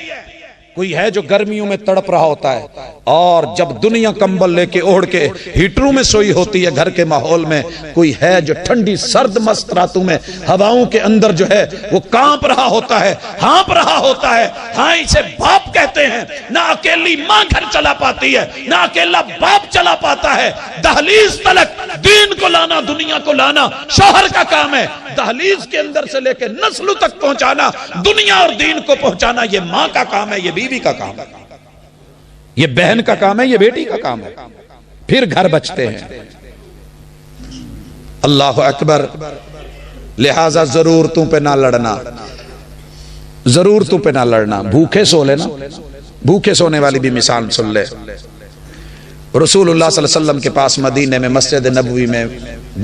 کوئی ہے جو گرمیوں میں تڑپ رہا ہوتا ہے، اور جب دنیا کمبل لے کے اوڑھ کے ہیٹروں میں سوئی ہوتی ہے گھر کے ماحول میں، کوئی ہے جو ٹھنڈی سرد مست راتوں میں ہواؤں کے اندر جو ہے وہ کانپ رہا ہوتا ہے، ہانپ رہا ہوتا ہے۔ ہاں اسے باپ کہتے ہیں۔ نہ اکیلی ماں گھر چلا پاتی ہے، نہ اکیلا باپ چلا پاتا ہے۔ دہلیز تلک دین کو لانا، دنیا کو لانا شوہر کا کام ہے۔ دہلیز کے اندر سے لے کے نسل تک پہنچانا، دنیا اور دین کو پہنچانا، یہ ماں کا کام ہے، یہ بیوی کا کام ہے، یہ بہن کا کام ہے، یہ بیٹی کا کام ہے، پھر گھر بچتے ہیں۔ اللہ اکبر۔ لہذا ضرورتوں پہ نہ لڑنا، ضرورتوں پہ نہ لڑنا۔ بھوکے سو لینا، بھوکے سونے والی بھی مثال سن لے۔ رسول اللہ صلی اللہ علیہ وسلم کے پاس مدینے میں مسجد نبوی میں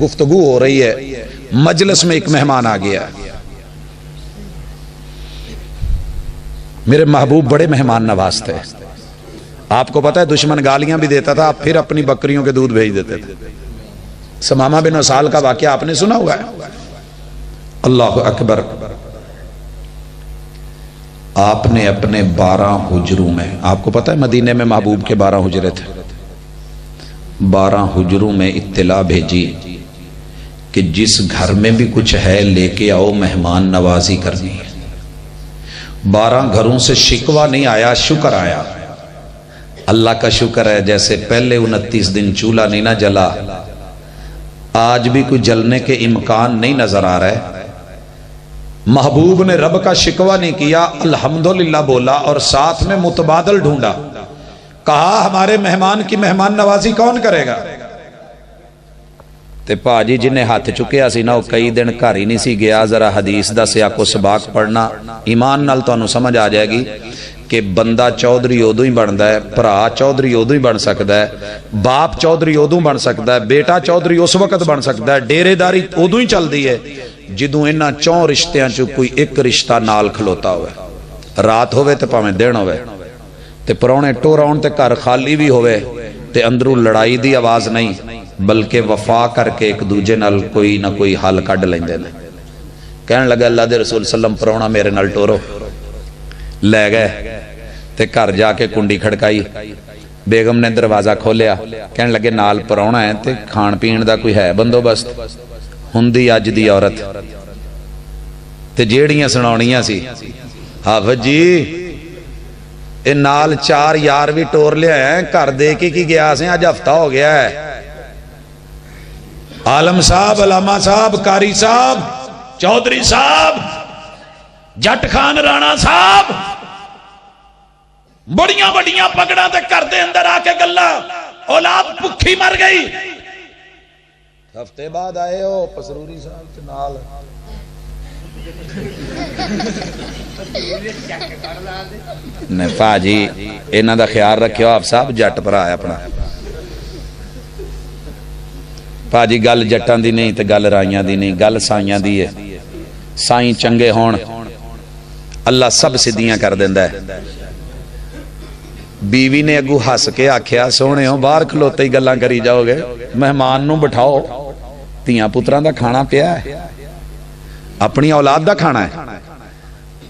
گفتگو ہو رہی ہے، مجلس میں ایک مہمان آ گیا۔ میرے محبوب بڑے مہمان نواز تھے، آپ کو پتا ہے دشمن گالیاں بھی دیتا تھا، آپ پھر اپنی بکریوں کے دودھ بھیج دیتے تھے۔ سمامہ بن اسال کا واقعہ آپ نے سنا ہوا ہے۔ اللہ اکبر۔ آپ نے اپنے 12 حجروں میں، آپ کو پتا ہے مدینے میں محبوب کے 12 حجرے تھے، 12 حجروں میں اطلاع بھیجی کہ جس گھر میں بھی کچھ ہے لے کے آؤ، مہمان نوازی کرنی ہے۔ 12 گھروں سے شکوہ نہیں آیا، شکر آیا۔ اللہ کا شکر ہے، جیسے پہلے 29 دن چولہا نہیں نہ جلا، آج بھی کوئی جلنے کے امکان نہیں نظر آ رہا ہے. محبوب نے رب کا شکوہ نہیں کیا، الحمدللہ بولا اور ساتھ میں متبادل ڈھونڈا. کہا ہمارے مہمان کی مہمان نوازی کون کرے گا؟ تے پاجی جنہیں ہاتھ چکیا سی نا وہ کئی دن گھر ہی نہیں سی گیا. ذرا حدیث دا سیاق و سباق پڑھنا، ایمان نال تانوں سمجھ آ جائے گی کہ بندہ چودھری ادو ہی بنتا ہے، بھرا چودھری ادو ہی بن سکتا ہے، باپ چودھری ادو بن سکتا ہے، بیٹا چودھری اس وقت بن سکتا ہے، ڈیرے داری ادو ہی چلتی ہے جدوں انہاں چوں رشتیاں چوں کوئی ایک رشتہ نال کھلوتا ہوئے. رات ہوئے تے پاویں دن ہوئے تے پرونے ٹور آن تے گھر خالی بھی ہوئے تے اندروں لڑائی دی آواز نہیں بلکہ وفا کر کے ایک دوجے نال کوئی نہ کوئی حل کڈ لیندے نے. کہن لگا اللہ دے رسول سلم پرونا میرے نال ٹورو. لے گئے تے گھر جا کے کنڈی کھڑکائی، بیگم نے دروازہ کھولیا، کہن لگے نال پرونا ہے تے کھان پین دا کوئی ہے بندوبست؟ ہندی اج دی عورت تے جیڑیاں سناونیاں سی حافظ جی اے نال 4 یار بھی ٹور لیا ہے، گھر دے کے کی گیا سے اج ہفتہ ہو گیا ہے. عالم صاحب، علامہ صاحب، قاری صاحب، چودھری صاحب، جٹ خان رانا صاحب بڑیاں بڑیاں پگڑاں تے گھر دے اندر آ کے گلاں، اولاد بھکھی مر گئی. ہفتے بعد آئے ہو پسروری صاحب تے نال نے پاجی انہاں دا خیال رکھیو آپ صاحب، جٹ بھرا ہے اپنا. پاجی گل جٹاں دی نہیں تے گل رائیاں دی نہیں، گل سائیاں دی ہے. سائیں چنگے ہون اللہ سب سدیاں کر دیندا ہے. بیوی نے اگو ہس کے آکھیا سونے ہو باہر کھلوتے ہی گلاں کری جاؤ گے، مہمان نو بٹھاؤ، تیاں پتراں دا کھانا پیا ہے، اپنی اولاد دا کھانا ہے.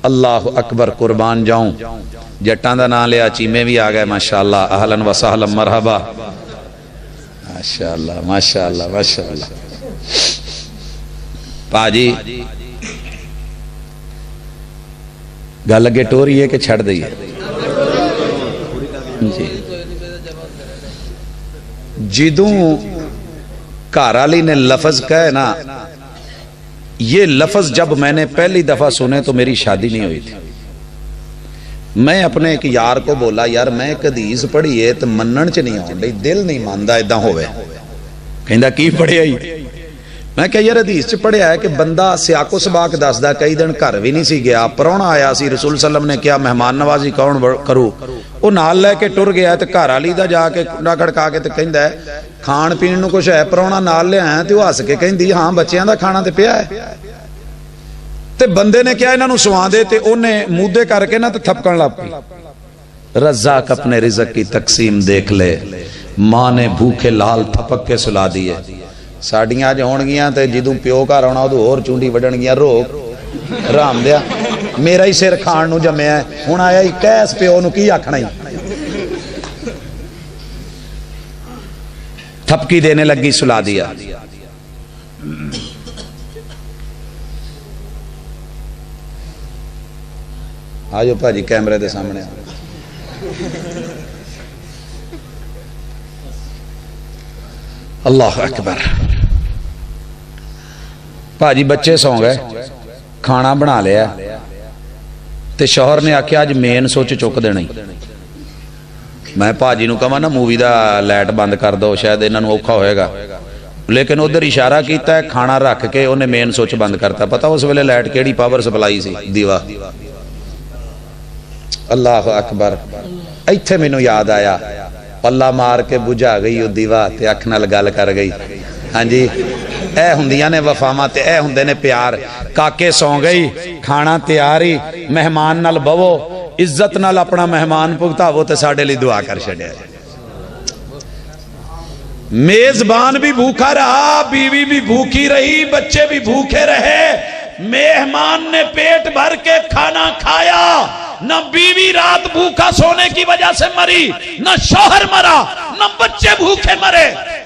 اللہ اکبر، قربان جاؤں. جٹاں دا نام لیا چیمے بھی آ گئے ماشاءاللہ، اہلاً و سہلاً مرحبا، ماشاءاللہ ماشاءاللہ ماشاءاللہ. پاجی گل اگے ٹوری ہے کہ چھڑ دئیے جی. جدوں گھر والی نے لفظ کہے نا، یہ لفظ جب میں نے پہلی دفعہ سنے تو میری شادی نہیں ہوئی تھی. میں اپنے ایک یار کو بولا یار میں ایک حدیث پڑھی ہے تو منن چ نہیں آن ڈی، دل نہیں ماندا ایداں ہوئے. کہندا کی پڑھیا ہی؟ میں کہ یار حدیث چ پڑھیا ہے کہ بندہ سیاق و سباق دسدا کئی دن گھر بھی نہیں سی گیا، پرونا آیا سی، رسول صلی اللہ علیہ وسلم نے کیا مہمان نوازی کون کرو، وہ نال لے کے ٹر گیا تے گھر والی دا جا کے کنڈا کھڑکا کے تے کہندا ہے کھان پین نو کچھ ہے، پرونا نال لے آیا تے وہ ہس کے کہندی ہاں بچیاں دا کھانا تے پیا ہے. تے بندے نے کیا انہاں نو سوا دے تے اونے مودے کر کے نا تے تھپکن لگ پئی. رزاق اپنے رزق کی تقسیم دیکھ لے، ماں نے بھوکے لال تھپک کے سلا دیے. ساڑیاں اج ہون گیاں تے جدوں پیو گھر آنا ادو ہور چونڈی وڈن گیاں، روک رام دیا میرا ہی سر کھان نو جمیا ہے، ہن آیا ہی کیس پیو نو کی آکھنا ہی. تھپکی دینے لگی، سلا دیا. آجو پاجی کیمرے دے سامنے. اللہ اکبر. پاجی بچے سو گئے، کھانا بنا لیا تے شوہر نے آکھیا اج مین سوچ چک دینا. میں پاجی نو کہاں نا مووی دا لائٹ بند کر دو شاید انہاں نو اوکھا ہوئے گا، لیکن ادھر اشارہ کیتا ہے کھانا رکھ کے انہیں مین سوچ بند کرتا. پتا اس ویلے لائٹ کیڑی پاور سپلائی سی؟ دیوا. اللہ اکبر. ایتھے مینوں یاد آیا، پلا مار کے بجھا گئی وہ دیوا تے اکھ نال گل کر گئی. ہاں جی اے ہوندیاں نے وفاواں تے اے ہوندے نے پیار. کاکے سو گئی، کھانا تیار ہی، مہمان نال بوو، عزت نال اپنا مہمان پگتاوو تے ساڈے لئی دعا کر چھڈیا. میزبان بھی بھوکا رہا، بیوی بھی بھوکی رہی، بچے بھی بھوکے رہے. مہمان نے پیٹ بھر کے کھانا کھایا، نہ بیوی رات بھوکا سونے کی وجہ سے مری، نہ شوہر مرا، نہ بچے بھوکے مرے.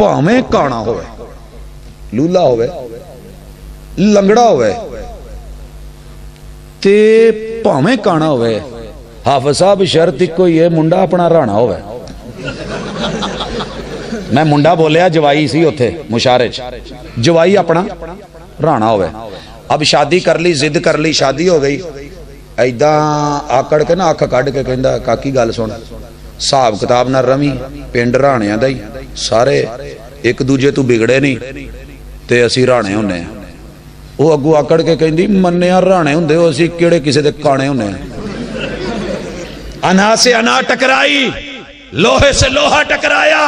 ਭਾਵੇਂ ਕਾਣਾ ਹੋਵੇ, ਲੂਲਾ ਹੋਵੇ, ਲੰਗੜਾ ਹੋਵੇ ਤੇ ਭਾਵੇਂ ਕਾਣਾ ਹੋਵੇ, ਹਾਫਿਜ਼ ਸਾਹਿਬ ਸ਼ਰਤ ਇੱਕੋ ਹੀ ਹੈ, ਮੁੰਡਾ ਆਪਣਾ ਰਾਣਾ ਹੋਵੇ। ਮੈਂ ਮੁੰਡਾ ਬੋਲਿਆ, ਜਵਾਈ ਸੀ ਉੱਥੇ ਮੁਸ਼ਾਰੇ ਚ, ਜਵਾਈ ਆਪਣਾ ਰਾਣਾ ਹੋਵੇ। اب شادی کر لی, زد کر لی, شادی ہو گئی, ایداں آکڑ کے نا اکھ کڈ کے کہندا کاکی گل سن, حساب کتاب نہ روی, پنڈ رانیاں دا ہی سارے ایک دوجے تو بگڑے نہیں تے اسی رانے ہونے ہیں. وہ اگو آکڑ کے کہندی منیا رانے ہوندے ہو, اسی کیڑے کسے دے کانے ہونے ہیں. انا سے انا ٹکرائی, لوہے سے لوہا ٹکرایا,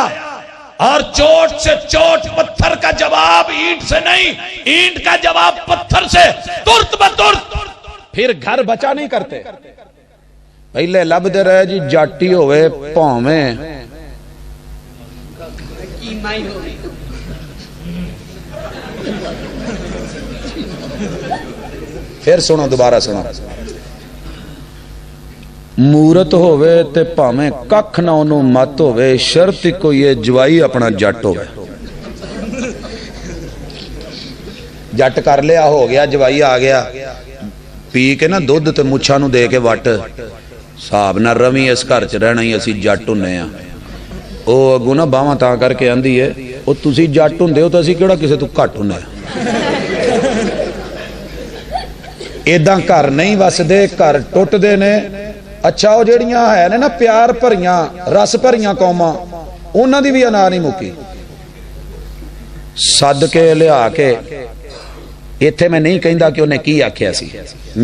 اور چوٹ سے چوٹ, پتھر کا جواب اینٹ سے نہیں, اینٹ کا جواب پتھر سے, ترت بترت. پھر گھر بچا نہیں کرتے, پہلے لب دے رہے جی جاٹی ہوئے پاویں, پھر سنو, دوبارہ سنو, مورت ہوئے تے پاویں ککھ نہ انہوں مت ہوئے, شرط کو یہ جوائی اپنا جٹ ہوئے. جٹ کر لیا, ہو گیا, جوائی آ گیا, پی کے نا دودھ تے مچھا نو دے کے وٹ, صاحب نہ روی اس گھر چ رہنا ہی اسی جٹ ہونے ہیں. او اگو نا باواں تاں کر کے آندی ہے, او تسی جٹ ہوندے ہو تو اسی کیڑا کسے تو گھٹ ہونے ہیں. ایداں گھر نہیں وسدے, گھر ٹوٹ دے نے. اچھا وہ جڑیاں ہے نا پیار بھریاں رس بھریاں قوماں, انہاں دی بھی انا نہیں مکی. سد کے لیا کے ایتھے میں نہیں کہندا کہ انہیں کی آکھیا سی,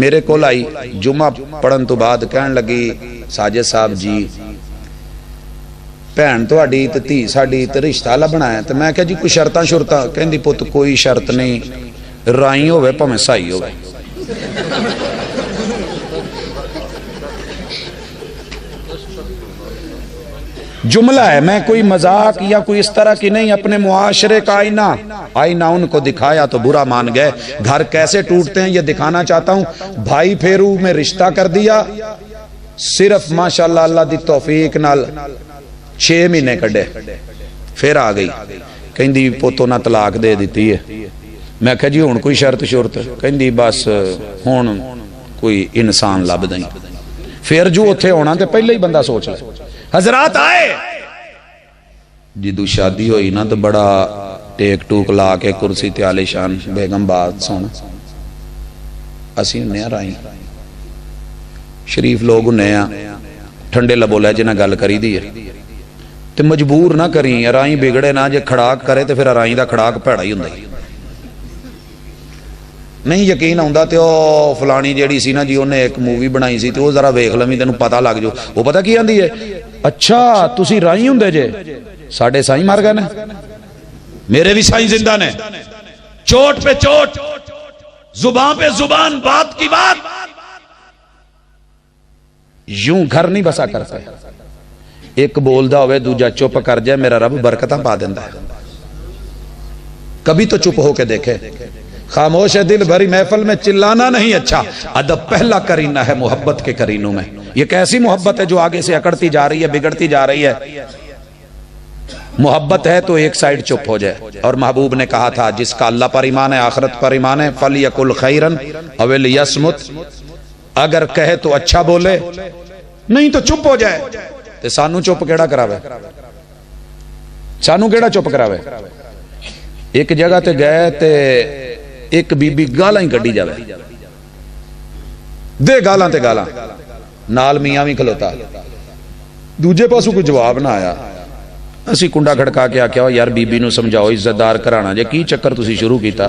میرے کول آئی جمعہ پڑھن تو بعد کہن لگی ساجد صاحب جی بھین تہاڈی تے دھی ساڈی تے رشتہ لبنا ہے. تے میں کہا جی کوئی شرطاں شرطاں, کہندی پت کوئی شرط نہیں, رائی ہوئے بھاویں سائی ہوئے. جملہ ہے, میں کوئی مذاق یا کوئی اس طرح کی نہیں, اپنے معاشرے کا آئینہ ان کو دکھایا تو برا مان گئے. گھر کیسے ٹوٹتے ہیں یہ دکھانا چاہتا ہوں. بھائی پھیرو میں رشتہ کر دیا, صرف ماشاءاللہ اللہ دی توفیق نال 6 مہینے کڈے, پھر آ گئی کہندی پوتو نہ طلاق دے دیتی ہے. میں کہا جی ہن کوئی شرط شرط, کہندی بس ہن کوئی انسان لب دیں. پھر جو اتھے ہونا تے پہلے ہی بندہ سوچ لے. حضرات آئے, جدو شادی ہوئی نا تو بڑا ٹیک ٹوک لا کے کرسی تے عالی شان بیگم بات سن, اسی انہیں رائیں شریف لوگ انہیں ٹھنڈے لبو لے جنہ گل کری دی ہے, تے مجبور نہ کریں, رائیں بگڑے نہ, جے کھڑاک کرے تے پھر رائیں دا کھڑاک پیڑا ہی ہوندہ. نہیں یقین ہوندا تے او فلانی جیڑی سی نا جی انہیں ایک مووی بنائی سی, تے وہ ذرا ویکھ لویں تینوں پتہ لگ جو. وہ پتہ کی آندی ہے, اچھا تسی رائی ہوندے جے, ساڈے سائیں مر گئے نے, میرے بھی سائیں زندہ نے, چوٹ پہ چوٹ, زبان پہ زبان, بات کی بات. یوں گھر نہیں بسا کرتا ہے. ایک بولدا ہوئے دوجا چپ کر جائے, میرا رب برکتاں پا دیندا ہے. کبھی تو چپ ہو کے دیکھے. خاموش ہے دل بھری محفل میں چلانا نہیں اچھا. ادب پہلا کرینہ ہے محبت کے کرینوں میں. یہ کیسی محبت ہے جو آگے سے اکڑتی جا رہی ہے, بگڑتی جا رہی ہے. محبت ہے تو ایک سائیڈ چپ ہو جائے. اور محبوب نے کہا تھا جس کا اللہ پر ایمان ہے, آخرت پر ایمان ہے, فَلْيَقُلْ خَيْرًا أَوْ لِيَصْمُتْ, اگر کہے تو اچھا بولے, نہیں تو چپ ہو جائے. تے سانو چپ کیڑا کراوے, سانو کیڑا چپ کراوے. ایک جگہ تے گئے تے ایک بی بی گالاں ہی کڈی جاوے, دے گالاں تے گالاں, نال میاں بھی کھلوتا, دوجے پاسوں کوئی جواب نہ آیا. اسی کنڈا کھڑکا کے آکیا یار بی بی نو سمجھاؤ عزت دار کرانا جے, کی چکر تسی شروع کیتا.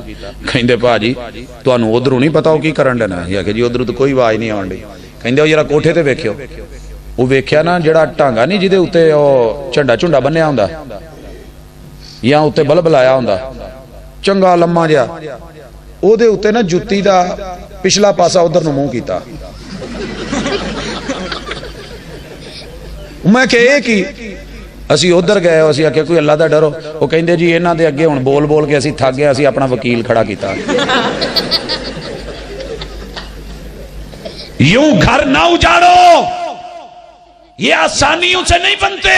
کہندے بھاجی تانوں ادھروں نہیں پتا کی کرن دینا. یا کہ جی ادھروں تو کوئی آواز نہیں آن ڈی. کہندے یار کوٹھے تے ویکھیو, وہ ویکھیا نا جڑا ٹانگا نہیں جدے اوتے او جھنڈا جھنڈا بنیا ہوندا, یا اوتے بلب لایا ہوندا چنگا لمما جا, او دے اوتے نا جُتی دا پچھلا پاسا ادھر نو منہ کیتا. میں کہ ایک ہی اسی ادھر گئے, اسی آکھیا کوئی اللہ دا ڈرو. وہ کہندے جی انہاں دے اگے ہن بول بول کے اسی تھک گئے, اسی اپنا وکیل کھڑا کیتا. یوں گھر نہ اجاڑو, یہ آسانیوں سے نہیں بنتے.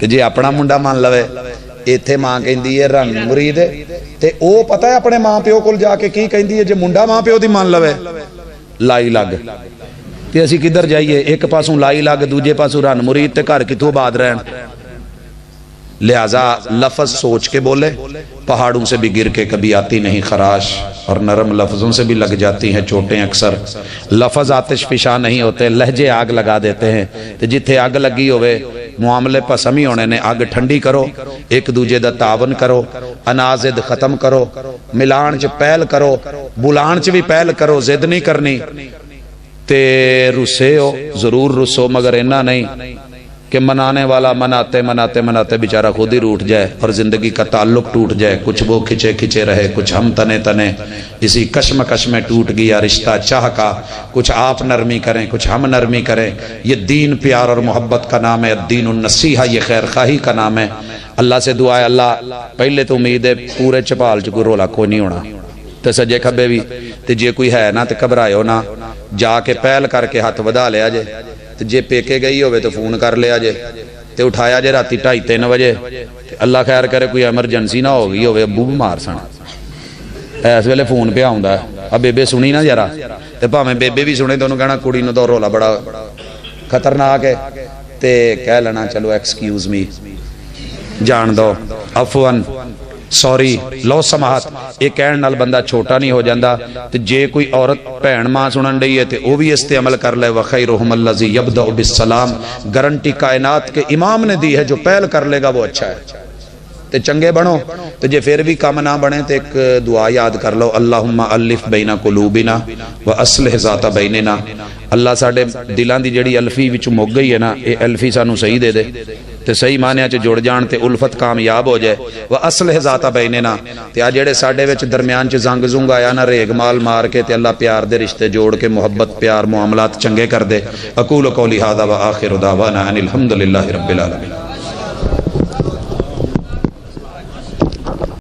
کہ جی اپنا منڈا مان لوے ایتھے ماں کہندی ہے رن مرید تے او پتہ ہے اپنے ماں پیو کول جا کے کی کہندی ہے جے منڈا ماں پیو دی مان لوے لائی لگ تے اسی کدھر جائیے ایک پاسوں لائی لگ دوجے پاسوں رن مرید تے گھر کتوں آباد رہن لہذا لفظ سوچ کے بولے پہاڑوں سے بھی گر کے کبھی آتی نہیں خراش اور نرم لفظوں سے بھی لگ جاتی ہیں چوٹیں اکثر لفظ آتش فشاں نہیں ہوتے لہجے آگ لگا دیتے ہیں تو جتھے آگ لگی ہوئے معاملے پسمی ہونے نے آگ ٹھنڈی کرو ایک دوجے دا تعاون کرو انازد ختم کرو ملان چ پہل کرو بلان چ بھی پہل کرو زد نہیں کرنی تے رسے ہو ضرور رسو مگر اینا نہیں کہ منانے والا مناتے مناتے مناتے بیچارہ خود ہی روٹ جائے اور زندگی کا تعلق ٹوٹ جائے کچھ وہ کھچے کھچے رہے کچھ ہم تنے تنے اسی کشمکش میں ٹوٹ گیا رشتہ چاہ کا کچھ آپ نرمی کریں کچھ ہم نرمی کریں یہ دین پیار اور محبت کا نام ہے الدین النصیحہ یہ خیر خواہی کا نام ہے اللہ سے دعا ہے اللہ پہلے تو امید ہے پورے چپال چ کوئی رولا کوئی نہیں ہونا تے سجے کھبے بھی تے جے کوئی ہے نا تے گھبرائیو نا جا کے پہل کر کے ہاتھ ودا لیا جے تے جے پیکے گئی ہوئے تو فون کر لیا جے تے اٹھایا جے راتی 2:30-3 بجے اللہ خیر کرے کوئی ایمرجنسی نہ ہو گئی ہوئے ابو بیمار سن اس ویلے فون پہ آوندا ہے اب بیبے سنی نا ذرا تے بھاویں بیبے بھی سنے تے انہوں کہنا کڑی نوں تو رولا بڑا خطرناک ہے تے کہہ لینا چلو ایکسکیوز می جان دو عفواً سوری لو سماحت یہ کہن نال بندہ چھوٹا نہیں ہو جاندہ تے جے کوئی عورت بہن ماں سنن رہی ہے تے او بھی اس تے عمل کر لے وخیرہم الذی یبدأ بالسلام گارنٹی کائنات کے امام نے دی ہے جو پہل کر لے گا وہ اچھا ہے تے چنگے بنو تے جے پھر بھی کام نہ بنے تے ایک دعا یاد کر لو اللہم الف بین قلوبنا واصلح ذات بیننا اللہ ساڈے دلاں دی جڑی الفی وچ مک گئی ہے نا اے الفی سانو صحیح دے دے تے صحیح معنی چ جڑ جان تے الفت کامیاب ہو جائے واصلح ذات بیننا تے آ جڑے ساڈے وچ درمیان چ زنگ زنگ آیا نا ریگ مال مار کے تے اللہ پیار دے رشتے جوڑ کے محبت پیار معاملات چنگے کر دے اقول قولی ھذا واخر دعوانا ان الحمدللہ رب العالمین